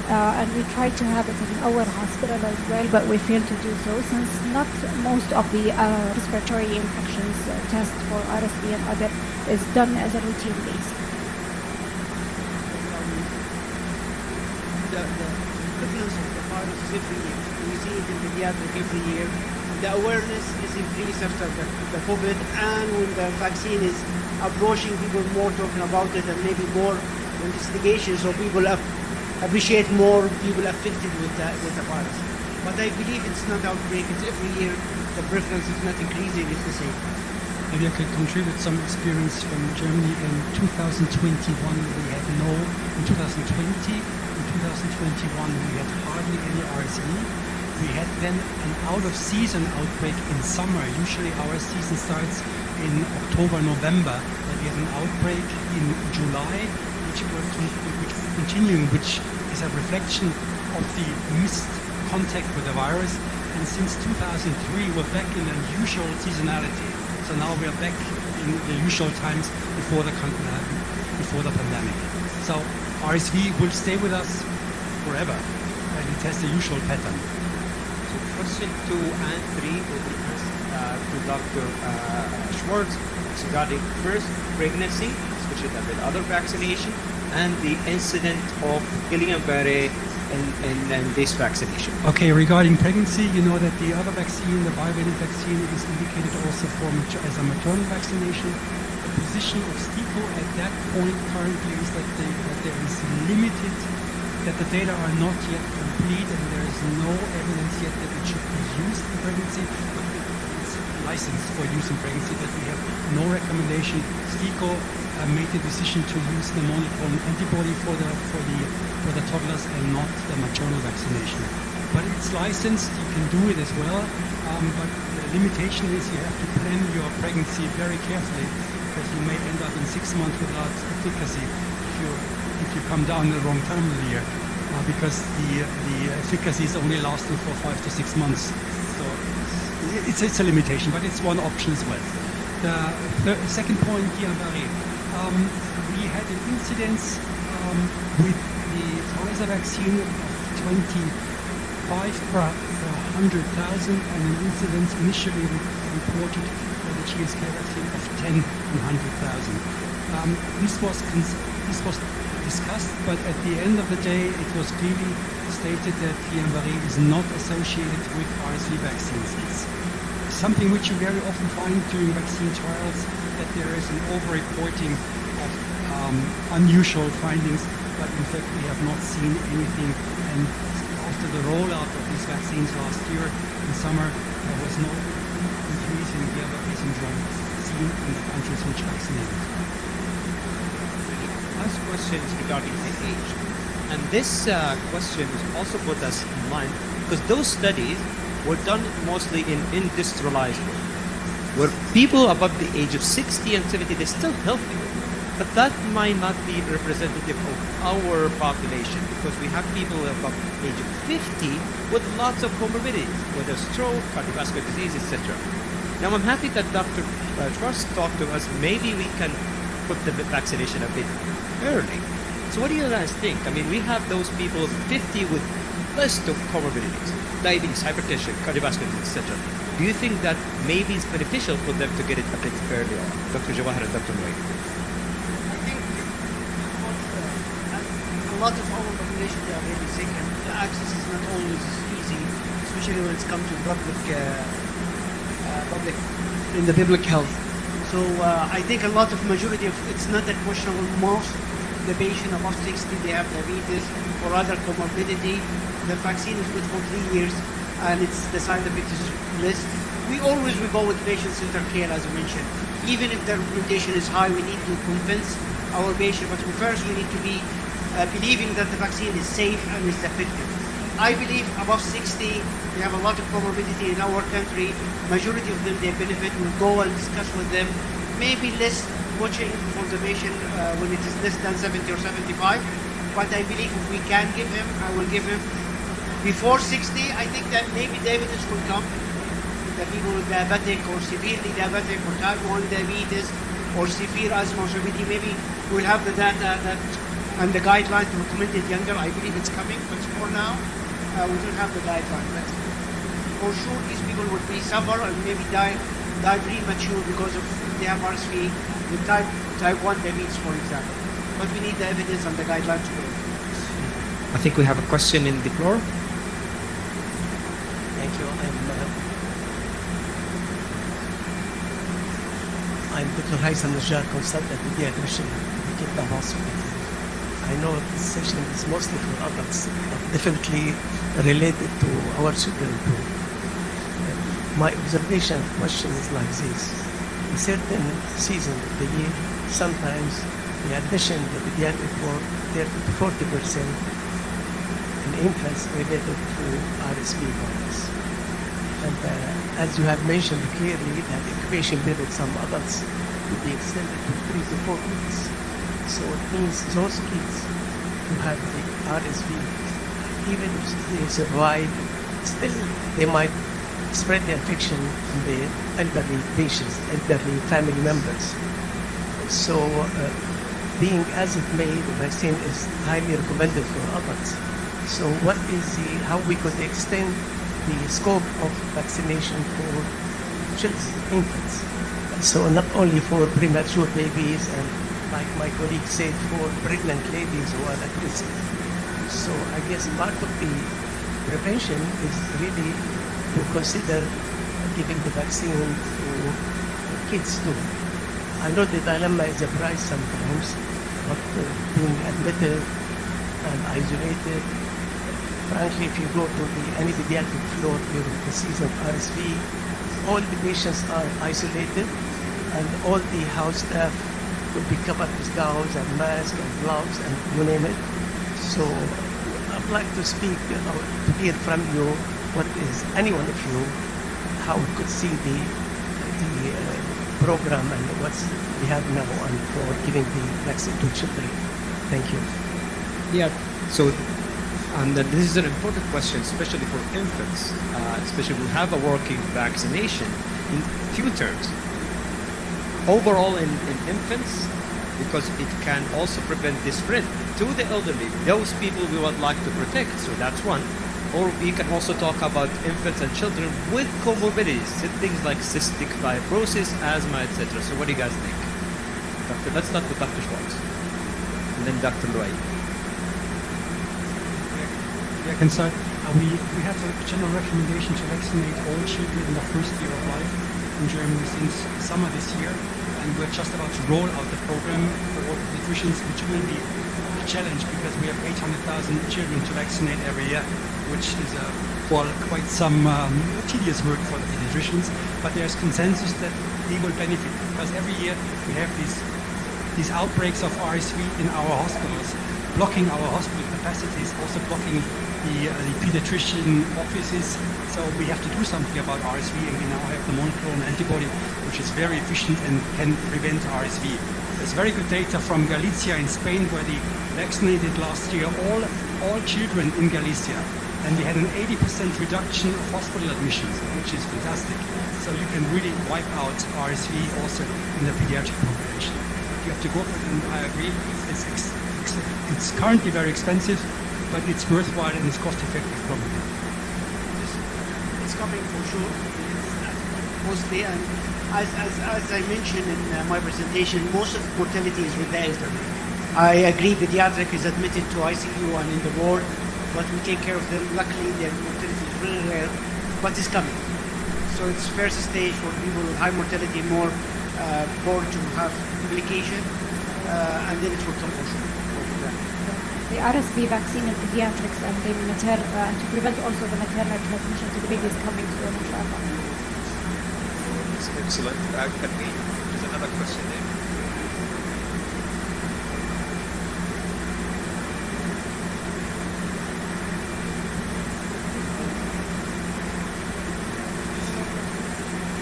And we tried to have it in our hospital as well, but we failed to do so since not most of the respiratory infections test for RSV and other is done as a routine base. The prevalence of the virus is every year. We see it in pediatric every year. The awareness is increased after the COVID, and when the vaccine is approaching, people more talking about it and maybe more investigation, so people appreciate more people affected with the virus. But I believe it's not outbreak, it's every year. The prevalence is not increasing, it's the same. Maybe I could contribute some experience from Germany. In 2021, we had in 2020, in 2021, we had hardly any RSV. We had then an out-of-season outbreak in summer. Usually our season starts in October, November. But we had an outbreak in July, which was continuing, which is a reflection of the missed contact with the virus. And since 2003, we're back in the usual seasonality. So now we're back in the usual times before the pandemic. So RSV will stay with us forever, and it has the usual pattern. Question 2 and 3 will be asked to Dr. Schwartz regarding first pregnancy, especially with other vaccination, and the incident of Guillain-Barré in this vaccination. Okay, regarding pregnancy, you know that the other vaccine, the bivalent vaccine, is indicated also as a maternal vaccination. The position of STIKO at that point currently is that there is limited that the data are not yet complete and there is no evidence yet that it should be used in pregnancy, but it's licensed for use in pregnancy, that we have no recommendation. STIKO made the decision to use the monoclonal antibody for the toddlers and not the maternal vaccination. But it's licensed, you can do it as well, but the limitation is you have to plan your pregnancy very carefully, because you may end up in 6 months without efficacy if you come down the wrong time of the year, because the efficacy is only lasting for 5 to 6 months. So it's a limitation, but it's one option as well. The second point, Guillain-Barré. We had an incidence with the Pfizer vaccine of 25 per 100,000 and an incidence initially reported for the GSK vaccine of 10 per 100,000. This was discussed, but at the end of the day, it was clearly stated that Guillain-Barré is not associated with RSV vaccines. It's something which you very often find during vaccine trials, that there is an over-reporting of unusual findings, but in fact we have not seen anything. And after the rollout of these vaccines last year in summer, there was no increase in Guillain-Barré syndrome seen in the countries which vaccinated. Last question is regarding the age. And this question is also put us in mind because those studies were done mostly in industrialized world, where people above the age of 60 and 70, they're still healthy. But that might not be representative of our population, because we have people above the age of 50 with lots of comorbidities, whether stroke, cardiovascular disease, etc. Now, I'm happy that Dr. Trust talked to us. Maybe we can put the vaccination a bit early. So what do you guys think? I mean, we have those people of 50 with list of comorbidities, diabetes, hypertension, cardiovascular disease, etc. Do you think that maybe it's beneficial for them to get it a bit earlier? Dr. Jawahar and Dr. Noy. I think a lot of our population, they are really sick, and the access is not always easy, especially when it's come to public in the public health. So I think a lot of majority of, it's not a question of most the patient above 60, they have diabetes or other comorbidity. The vaccine is good for 3 years, and it's the side effect is less. We always go with patient-centered care, as I mentioned. Even if the recommendation is high, we need to convince our patient, but first we need to be believing that the vaccine is safe and is effective. I believe above 60, we have a lot of comorbidity in our country. Majority of them, they benefit. We'll go and discuss with them. Maybe less watching for the patient when it is less than 70 or 75. But I believe if we can give him, I will give him. Before 60, I think that maybe diabetes will come. The people with diabetic or severely diabetic or type 1 diabetes or severe asthma or COPD, maybe we'll have the data that and the guidelines to recommend it younger. I believe it's coming, but for now, we don't have the guideline. But for sure, these people would be suffer and maybe die premature because of they have RSV with type 1 diabetes, for example. But we need the evidence and the guidelines to go. I think we have a question in the floor. Thank you. I'm Dr. Haitham Najjar, consultant pediatrician at the hospital. I know this session is mostly for adults, but definitely related to our children too. My observation question is like this. In certain season of the year, sometimes the admission to the pediatric ward 30 to 40% in infants related to RSV virus. And as you have mentioned clearly, that incubation period some adults could be extended to 3 to 4 weeks. So it means those kids who have the RSV, even if they survive, still they might spread the infection to the elderly patients, elderly family members. So being as it may, the vaccine is highly recommended for adults. So what is how we could extend the scope of vaccination for children, infants? So not only for premature babies and, like my colleague said, for pregnant ladies who are at risk. So I guess part of the prevention is really to consider giving the vaccine to kids too. I know the dilemma is a price sometimes, but being admitted and isolated. Frankly, if you go to any pediatric floor during the season of RSV, all the patients are isolated, and all the house staff will be covered with gowns and masks and gloves and you name it. So I'd like to speak, to hear from you what is, any one of you, how we could see the program and what we have now and for giving the vaccine to children. Thank you. Yeah. So, this is an important question, especially for infants. Especially we have a working vaccination in few terms. Overall, in infants, because it can also prevent the spread to the elderly, those people we would like to protect. So that's one. Or we can also talk about infants and children with comorbidities, things like cystic fibrosis, asthma, etc. So what do you guys think? Let's start with Dr. Schwartz, and then Dr. Loy. I can start. We have a general recommendation to vaccinate all children in the first year of life in Germany since summer this year, and we're just about to roll out the program for pediatricians, which will be a challenge because we have 800,000 children to vaccinate every year, which is quite some tedious work for the pediatricians. But there's consensus that they will benefit because every year we have these outbreaks of RSV in our hospitals, blocking our hospital capacities, also blocking the pediatrician offices. So we have to do something about RSV, and we now have the monoclonal antibody, which is very efficient and can prevent RSV. There's very good data from Galicia in Spain, where they vaccinated last year all children in Galicia, and we had an 80% reduction of hospital admissions, which is fantastic. So you can really wipe out RSV also in the pediatric population. You have to go for it, and I agree. It's currently very expensive, but it's worthwhile and it's cost-effective probably. It's coming for sure. Mostly, and as I mentioned in my presentation, most of the mortality is with the elderly. I agree, pediatric is admitted to ICU and in the ward, but we take care of them. Luckily, their mortality is really rare, but it's coming. So it's first stage for people with high mortality, more born to have complication, and then it will come for sure. The RSV vaccine in pediatrics and the and to prevent also the maternal transmission to the baby is coming soon, inshallah. That's excellent. There's another question there.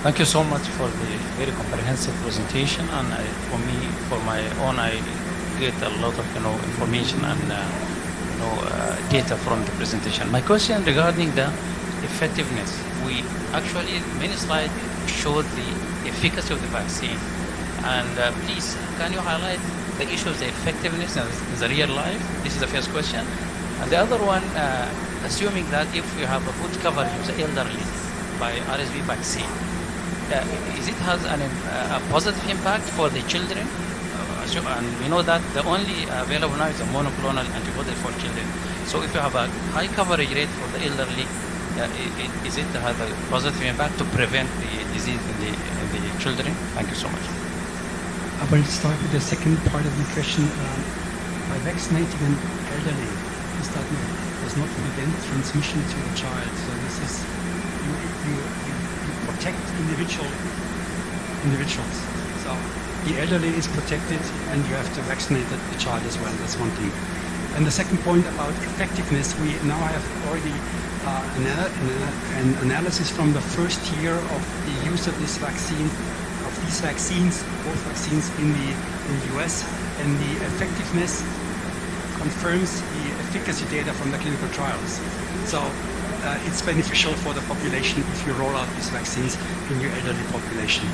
Thank you so much for the very comprehensive presentation, and for my own, I get a lot of information and data from the presentation. My question regarding the effectiveness, we actually many slides showed the efficacy of the vaccine, and please can you highlight the issue of the effectiveness in the real life? This is the first question, and the other one, assuming that if you have a good coverage of the elderly by RSV vaccine, is it has a positive impact for the children? And we know that the only available now is a monoclonal antibody for children. So if you have a high coverage rate for the elderly, is it have a positive impact to prevent the disease in the children? Thank you so much. I will start with the second part of the question. By vaccinating an elderly, does not prevent transmission to a child. So this is you protect individuals. So the elderly is protected, and you have to vaccinate the child as well. That's one thing. And the second point about effectiveness, we now have already an analysis from the first year of the use of this vaccine, of these vaccines, both vaccines in the US, and the effectiveness confirms the efficacy data from the clinical trials. So it's beneficial for the population if you roll out these vaccines in your elderly population.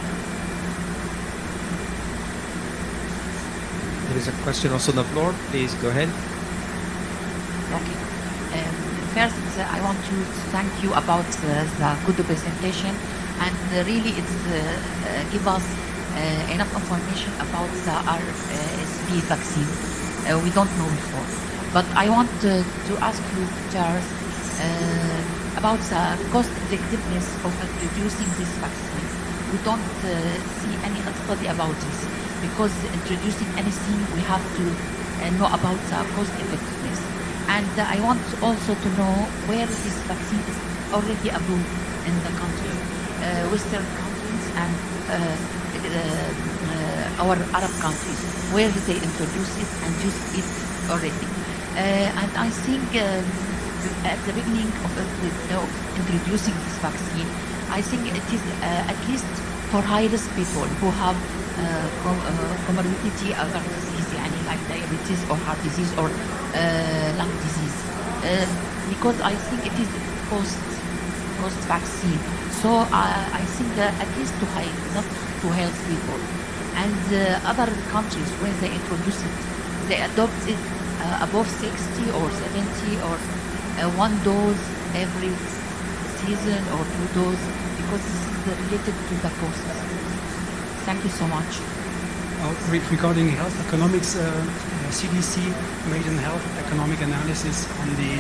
There is a question also on the floor. Please go ahead. Okay. First, I want to thank you about the good presentation, and really it's give us enough information about the RSV vaccine. We don't know before. But I want to ask you, Charles, about the cost effectiveness of introducing this vaccine. We don't see any study about this, because introducing anything we have to know about the cost effectiveness. And I want also to know where this vaccine is already approved in the country, Western countries and our Arab countries, where they introduce it and use it already. And I think at the beginning of introducing this vaccine, I think it is at least for high-risk people who have comorbidity other disease, like diabetes or heart disease or lung disease, because I think it is post vaccine. So I think at least to high, not to health people. And other countries, when they introduce it, they adopt it above 60 or 70 or one dose every season or two doses, because this is related to the process. Thank you so much. Regarding health economics, CDC made a health economic analysis on the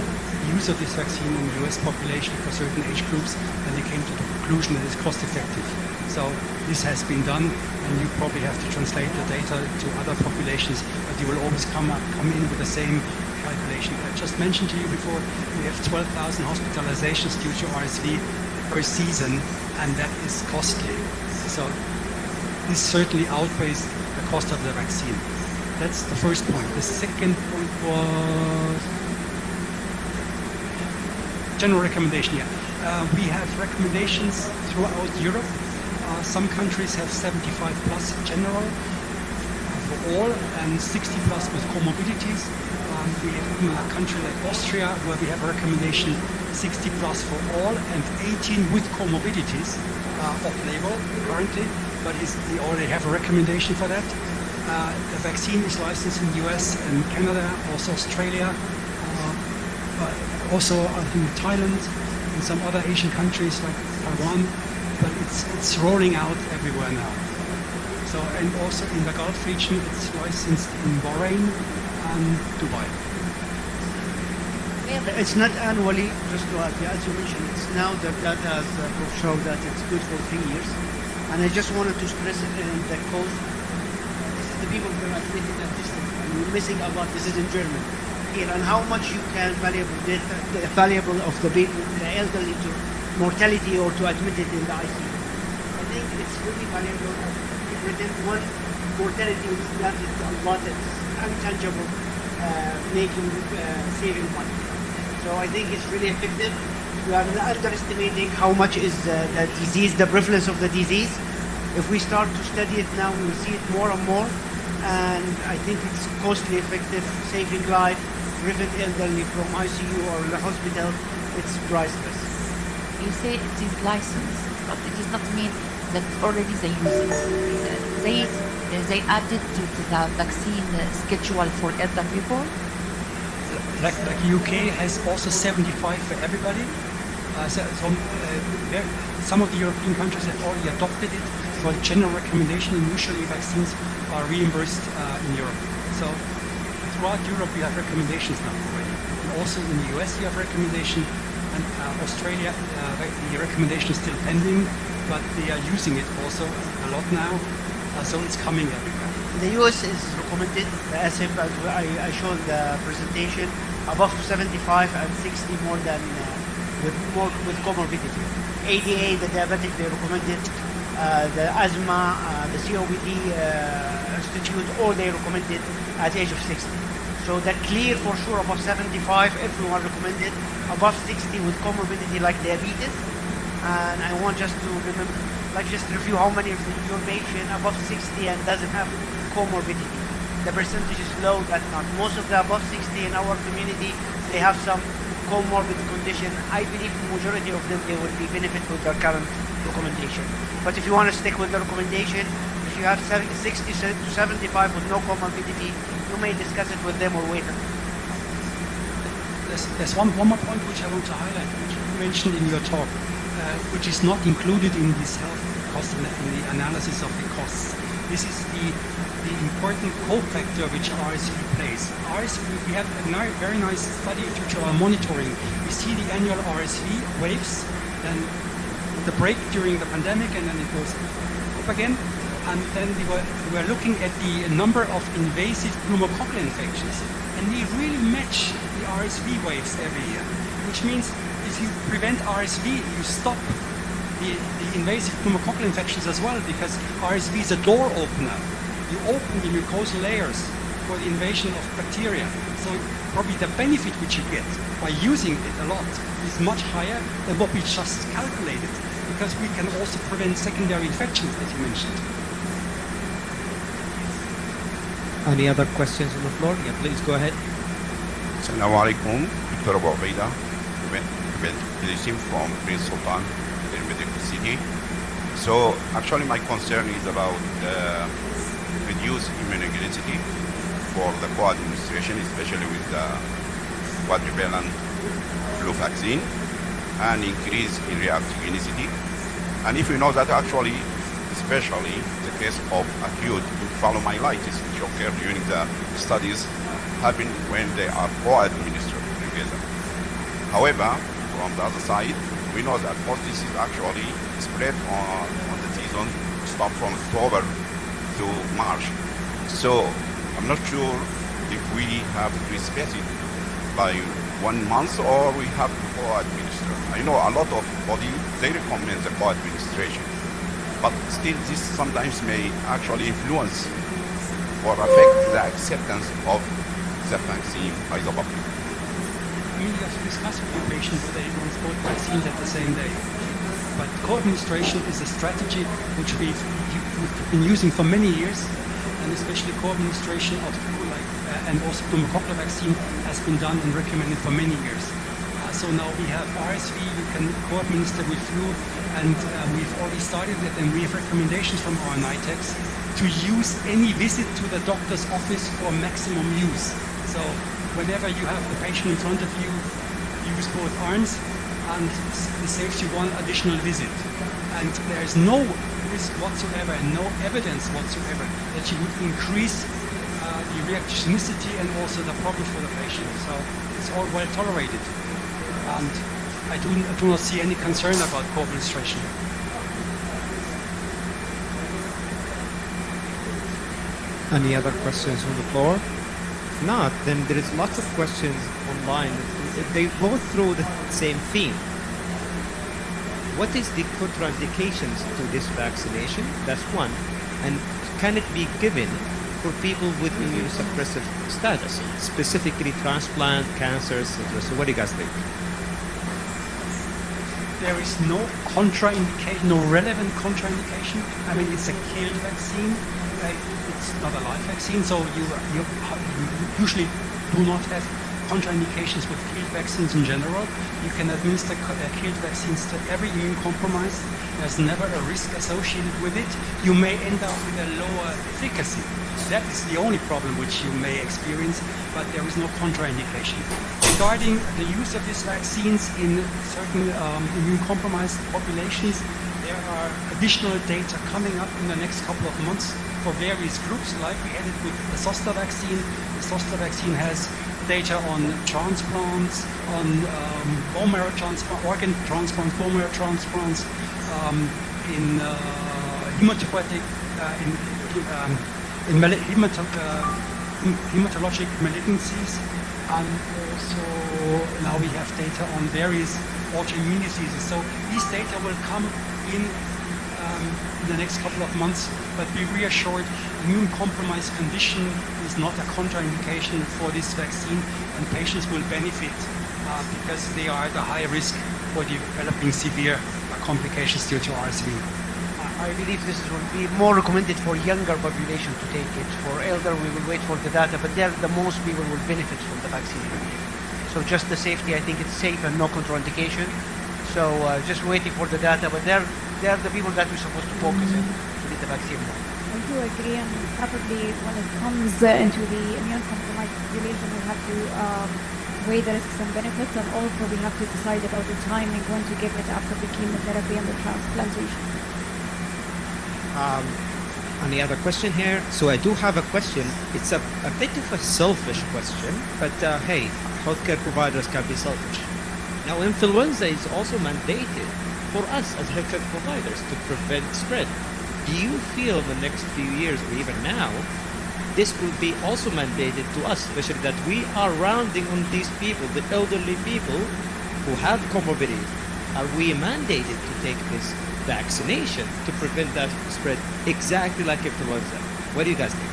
use of this vaccine in the US population for certain age groups, and they came to the conclusion that it's cost effective. So this has been done, and you probably have to translate the data to other populations, but you will always come in with the same calculation. I just mentioned to you before, we have 12,000 hospitalizations due to RSV per season, and that is costly. So this certainly outweighs the cost of the vaccine. That's the first point. The second point was general recommendation. We have recommendations throughout Europe. Some countries have 75 plus general for all and 60 plus with comorbidities. We have even a country like Austria where we have a recommendation 60 plus for all and 18 with comorbidities off-label currently, but they already have a recommendation for that. The vaccine is licensed in the US and Canada, also Australia, but also I think Thailand and some other Asian countries like Taiwan, but it's rolling out everywhere now. So, and also in the Gulf region, it's licensed in Bahrain and Dubai. It's not annually, just to add, as you mentioned, it's now the data has shown that it's good for 3 years. And I just wanted to stress it in the cost. This is the people who are admitted at distance. And we're missing a lot. This is in Germany. Here, and how much you can valuable of the people, the elderly, to mortality or to admit it in the ICU. I think it's really valuable. Within one mortality, that is a lot. It's intangible, saving money. So I think it's really effective. We are underestimating how much is the disease, the prevalence of the disease. If we start to study it now, we will see it more and more. And I think it's costly effective, saving life, prevent elderly from ICU or the hospital. It's priceless. You say it is licensed, but it does not mean that already they use it. They added to the vaccine schedule for elder people. Like UK has also 75 for everybody. Some of the European countries have already adopted it for general recommendation, and usually vaccines are reimbursed in Europe. So throughout Europe we have recommendations now already. And also in the US you have recommendation, and Australia the recommendation is still pending, but they are using it also a lot now. So it's coming everywhere. The US is recommended, as if I showed the presentation, above 75 and 60 more than with comorbidity. ADA, the diabetic, they recommended, the asthma, the COPD institute, all they recommended at age of 60. So the clear for sure above 75, everyone recommended, above 60 with comorbidity like diabetes. And I want just to remember, just review how many of your patients above 60 and doesn't have comorbidity. The percentage is low, that's not. Most of the above 60 in our community, they have some comorbid condition. I believe the majority of them, they will be benefit with their current recommendation. But if you want to stick with the recommendation, if you have 60 to 75 with no comorbidity, you may discuss it with them or wait. There's one more point which I want to highlight, which you mentioned in your talk, which is not included in this health cost in the analysis of the costs. This is the important cofactor which RSV plays. RSV, we have a very nice study due to our monitoring. We see the annual RSV waves, then the break during the pandemic, and then it goes up again. And then we were looking at the number of invasive pneumococcal infections, and they really match the RSV waves every year, which means if you prevent RSV, you stop the invasive pneumococcal infections as well, because RSV is a door opener. You open the mucosal layers for the invasion of bacteria. So probably the benefit which you get by using it a lot is much higher than what we just calculated, because we can also prevent secondary infections, as you mentioned. Any other questions on the floor? Yeah, please go ahead. Assalamu alaikum, Dr. Abu Ubaida, medicine from Prince Sultan, in Medical City. So actually my concern is about reduced immunogenicity for the co-administration, especially with the quadrivalent flu vaccine, and increase in reactogenicity. And if we know that actually, especially the case of acute encephalomyelitis, which occur during the studies, happen when they are co-administered together. However, from the other side, we know that most disease actually spread on the season, start from October to March. So I'm not sure if we have to space it by 1 month or we have to co-administer. I know a lot of bodies, they recommend the co-administration, but still this sometimes may actually influence or affect the acceptance of the vaccine by the public. I mean, you have to discuss with your patient whether he wants both vaccines at the same day. But co-administration is a strategy which we've been using for many years, and especially co-administration of flu and also pneumococcal vaccine has been done and recommended for many years. So now we have RSV, you can co-administer with flu, and we've already started it, and we have recommendations from our NITEX to use any visit to the doctor's office for maximum use. So whenever you have the patient in front of you, use both arms, and this saves you one additional visit. And there is no risk whatsoever and no evidence whatsoever that you would increase the reactogenicity and also the problem for the patient. So it's all well tolerated. And I do not see any concern about co-administration. Any other questions on the floor? If not, then there is lots of questions online. They go through the same theme. What is the contraindications to this vaccination? That's one. And can it be given for people with immunosuppressive status, specifically transplant, cancer, etc.? So what do you guys think? There is no contraindication, no relevant contraindication. I mean, it's a killed vaccine. It's not a live vaccine, so you usually do not have contraindications with killed vaccines in general. You can administer killed vaccines to every immune-compromised. There's never a risk associated with it. You may end up with a lower efficacy. That is the only problem which you may experience, but there is no contraindication. Regarding the use of these vaccines in certain immune-compromised populations, there are additional data coming up in the next couple of months for various groups, like we had it with the zoster vaccine. The zoster vaccine has data on transplants, on bone marrow transplant, organ transplants, bone marrow transplants, in hematopoietic, in hematologic malignancies, and also now we have data on various autoimmune diseases. So these data will come in the next couple of months, but be reassured, immune-compromised condition is not a contraindication for this vaccine, and patients will benefit because they are at a high risk for developing severe complications due to RSV. I believe this will be more recommended for younger population to take it. For elder, we will wait for the data, but there the most people will benefit from the vaccine. So just the safety, I think it's safe and no contraindication. So just waiting for the data, but they're the people that we're supposed to focus on to get the vaccine. I do agree, and probably when it comes into the immune-compromised population, we have to weigh the risks and benefits, and also we have to decide about the timing when to give it after the chemotherapy and the transplantation. Any other question here? So I do have a question. It's a bit of a selfish question, but hey, healthcare providers can be selfish. Now, influenza is also mandated for us as healthcare providers to prevent spread. Do you feel in the next few years, or even now, this will be also mandated to us, especially that we are rounding on these people, the elderly people who have comorbidities. Are we mandated to take this vaccination to prevent that spread exactly like influenza? What do you guys think?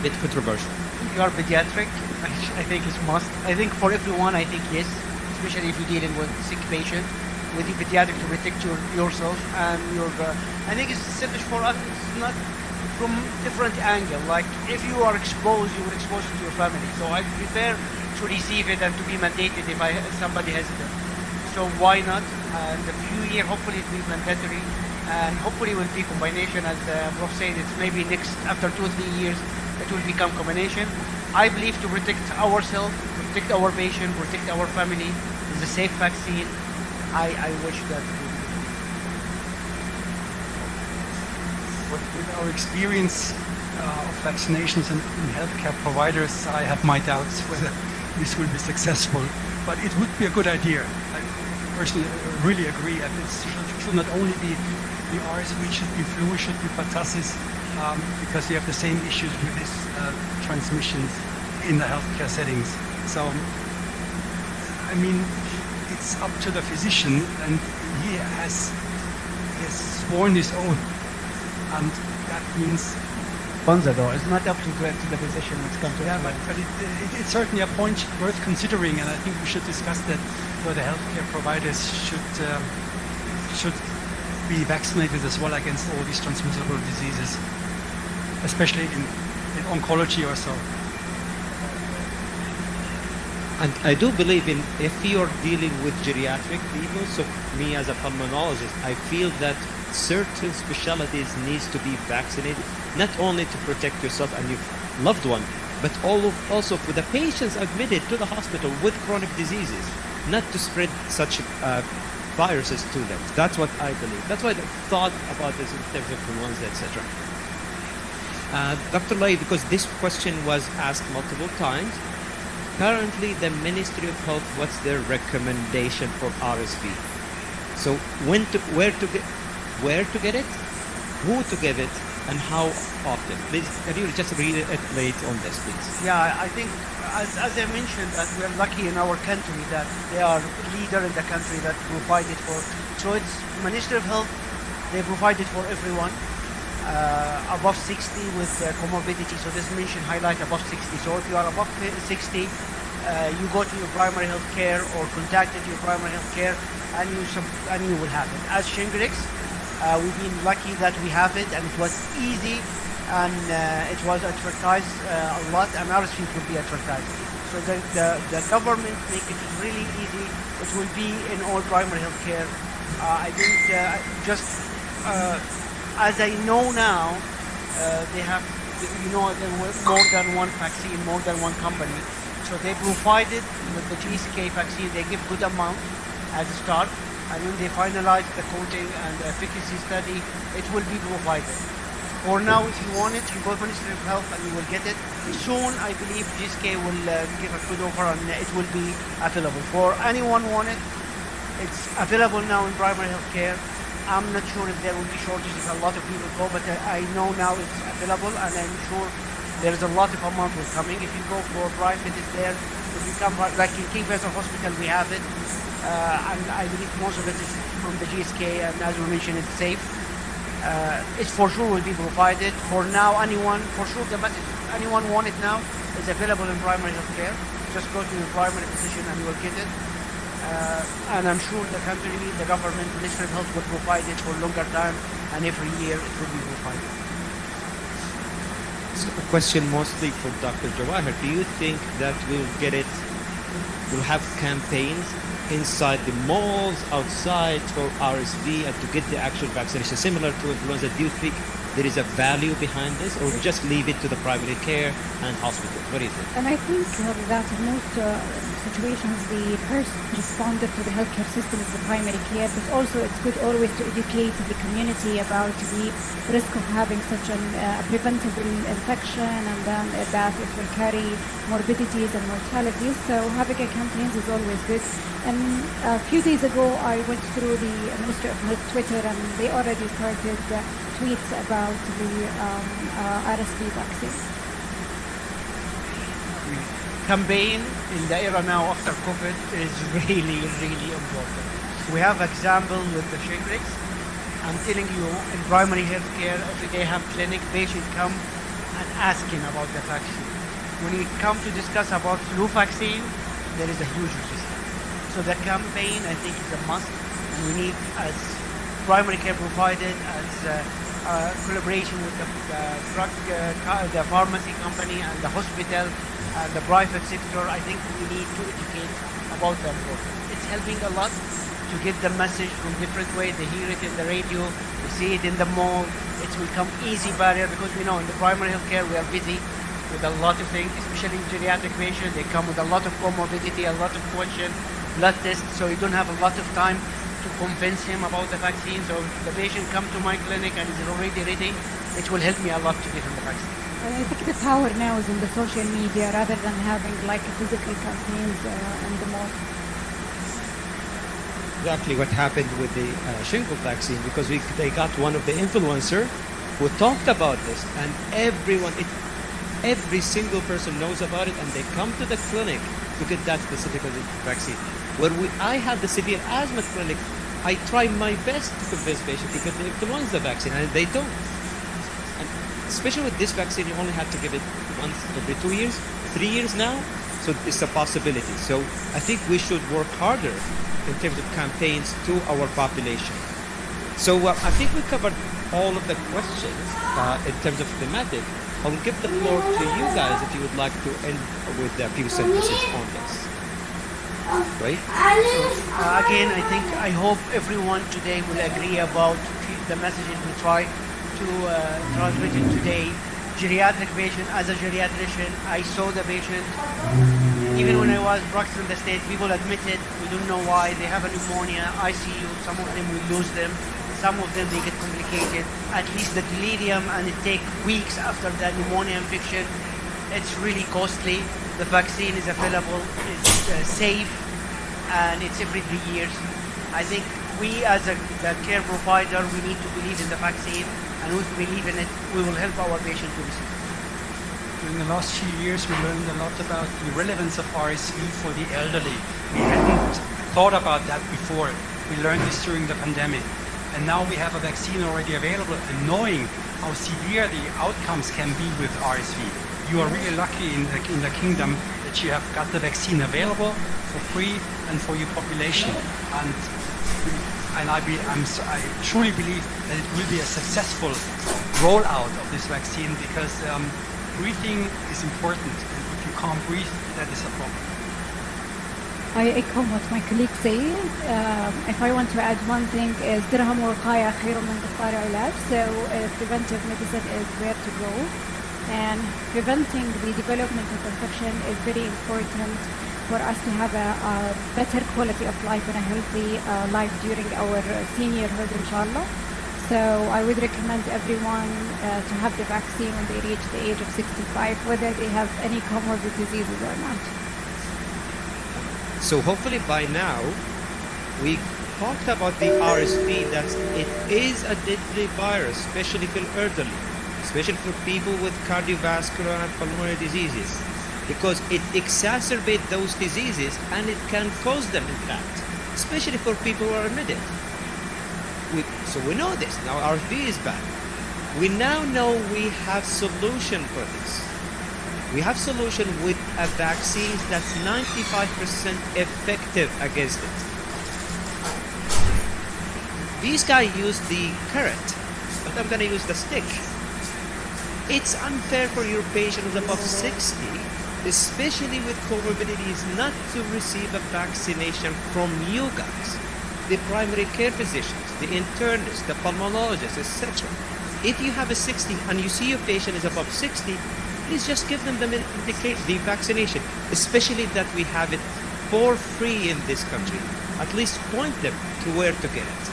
Bit controversial. You are pediatric, I think it's must. I think for everyone, I think yes, especially if you're dealing with sick patient, with the pediatric to protect yourself and your. I think it's selfish for us. It's not from different angle. Like if you are exposed, you will expose it to your family. So I prefer to receive it and to be mandated if somebody hesitant. So why not? And a few years, hopefully it will be mandatory, and hopefully it will be combination. As Prof said, it's maybe next after 2 or 3 years it will become combination. I believe to protect ourselves, protect our patient, protect our family is a safe vaccine. I wish that. With our experience of vaccinations and healthcare providers, I have my doubts whether this will be successful. But it would be a good idea. I personally really agree that it should not only be the RSV, it should be flu, it should be pertussis, because you have the same issues with this transmissions in the healthcare settings. So, I mean, it's up to the physician, and he has sworn his oath, and that means. Though it's not up to the physician. It's come to but it's certainly a point worth considering, and I think we should discuss that whether healthcare providers should be vaccinated as well against all these transmissible diseases, especially in oncology or so. And I do believe if you're dealing with geriatric people, so me as a pulmonologist, I feel that certain specialties needs to be vaccinated, not only to protect yourself and your loved one, but also for the patients admitted to the hospital with chronic diseases, not to spread such viruses to them. That's what I believe. That's why I thought about this in terms of influenza, etc. Dr. Lai, because this question was asked multiple times, currently the Ministry of Health, what's their recommendation for RSV? So where to get it, who to give it, and how often? Please, can you just reiterate on this, please? Yeah, I think, as I mentioned, that we are lucky in our country that they are leader in the country that provide it for. So it's Ministry of Health, they provide it for everyone above 60 with comorbidity. So this mention highlight above 60. So if you are above 60, you go to your primary health care or contacted your primary health care, and you will have it. As Shingrix, we've been lucky that we have it, and it was easy, and it was advertised a lot, and RSV will be advertised. So the government make it really easy. It will be in all primary health care. I think as I know now, they have more than one vaccine, more than one company. So they provided with the GSK vaccine, they give good amount as a start, and when they finalize the coating and the efficacy study, it will be provided. For now, if you want it, you go to Ministry of Health and you will get it. Soon, I believe GSK will give a good offer and it will be available. For anyone who want it, it's available now in primary health care. I'm not sure if there will be shortages if a lot of people go, but I know now it's available, and I'm sure there is a lot of amount will coming. If you go for private, it's there. If you come like in King Faisal Hospital, we have it, and I believe most of it is from the GSK, and as we mentioned, it's safe. It for sure will be provided. For now, anyone want it now, it's available in primary health care. Just go to your primary physician and you will get it. And I'm sure the country, the government, Ministry of Health will provide it for longer time, and every year it will be provided. So a question mostly for Dr. Jawahir. Do you think that we'll have campaigns inside the malls, outside for RSV, and to get the actual vaccination similar to influenza? Do you think there is a value behind this, or just leave it to the primary care and hospital? What do you think? And I think that in most situations, the first responder to the healthcare system is the primary care, but also it's good always to educate the community about the risk of having such a preventable infection, and then that it will carry morbidities and mortalities. So having a campaign is always good. And a few days ago, I went through the Ministry of Health Twitter, and they already started to tweets about the RSV vaccine? Campaign in the era now after COVID is really, really important. We have example with the Shingrix. I'm telling you, in primary healthcare, if they have clinic, patient come and asking about the vaccine. When we come to discuss about flu vaccine, there is a huge resistance. So the campaign, I think, is a must. And we need, as primary care provided, as collaboration with the drug, the pharmacy company and the hospital and the private sector, I think we need to educate about the importance. It's helping a lot to get the message from different ways. They hear it in the radio, they see it in the mall. It will become easy barrier because we know in the primary healthcare we are busy with a lot of things, especially in geriatric patients. They come with a lot of comorbidity, a lot of questions, blood tests, so you don't have a lot of time to convince him about the vaccine. So if the patient come to my clinic and is already ready, it will help me a lot to give him the vaccine. I think the power now is in the social media rather than having like physical campaigns in the mall. Exactly what happened with the shingle vaccine, because they got one of the influencer who talked about this, and every single person knows about it, and they come to the clinic to get that specific vaccine. When I had the severe asthma clinic, I try my best to convince patients to get the influenza vaccine, and they don't. And especially with this vaccine, you only have to give it once every 2 years, 3 years now, so it's a possibility. So I think we should work harder in terms of campaigns to our population. So I think we covered all of the questions in terms of thematic. I'll give the floor to you guys if you would like to end with a few sentences on this. Right? So, again, I hope everyone today will agree about the messages we try to transmit it today. Geriatric patient, as a geriatrician, I saw the patient. Even when I was practicing the state, people admitted we don't know why they have a pneumonia, ICU. Some of them will lose them. Some of them they get complicated. At least the delirium, and it takes weeks after the pneumonia infection. It's really costly. The vaccine is available, it's safe, and it's every 3 years. I think we as the care provider, we need to believe in the vaccine, and if we believe in it, we will help our patients to receive. During the last few years, we learned a lot about the relevance of RSV for the elderly. We hadn't thought about that before. We learned this during the pandemic. And now we have a vaccine already available, and knowing how severe the outcomes can be with RSV. You are really lucky in the kingdom that you have got the vaccine available for free and for your population. And I truly believe that it will be a successful rollout of this vaccine, because breathing is important, and if you can't breathe, that is a problem. I echo what my colleagues say. If I want to add one thing, is درهم وقاية خير من ظفار علاج. So preventive medicine is where to go, and preventing the development of infection is very important for us to have a better quality of life and a healthy life during our seniorhood, inshallah. So I would recommend everyone to have the vaccine when they reach the age of 65, whether they have any comorbid diseases or not. So hopefully by now, we talked about the RSV, that it is a deadly virus, especially for elderly, especially for people with cardiovascular and pulmonary diseases, because it exacerbates those diseases and it can cause them, in fact, especially for people who are admitted. So we know this. Now RSV is bad. We now know we have solution for this. We have solution with a vaccine that's 95% effective against it. These guys use the carrot, but I'm going to use the stick. It's unfair for your patient who's above 60, especially with comorbidities, not to receive a vaccination from you guys, the primary care physicians, the internists, the pulmonologists, etc. If you have a 60 and you see your patient is above 60, please just give them the vaccination, especially that we have it for free in this country. At least point them to where to get it.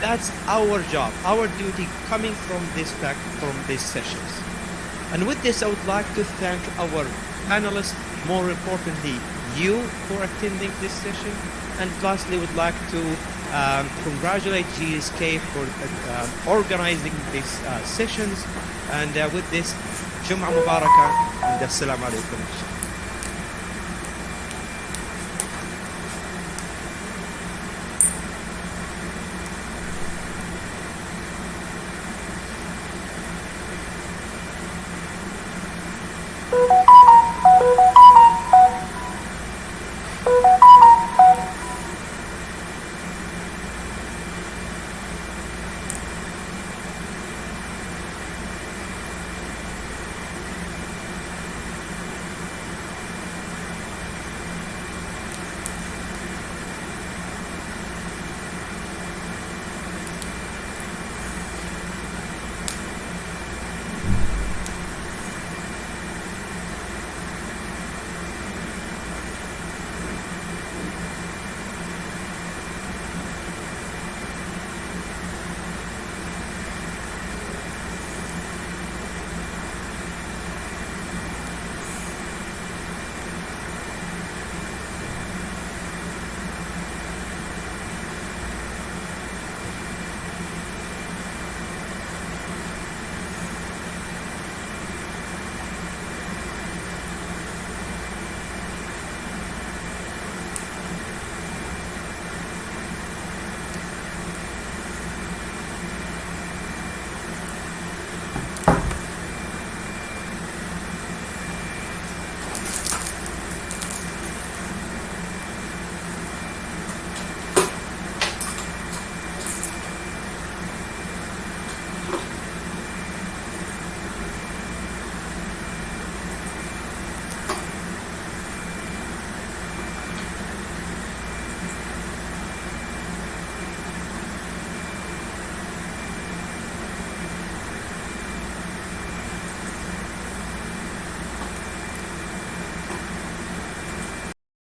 That's our job, our duty coming from these sessions. And with this, I would like to thank our panelists, more importantly, you for attending this session. And lastly, would like to congratulate GSK for organizing these sessions. And with this, Jum'ah Mubarakah and Assalamu alaikum.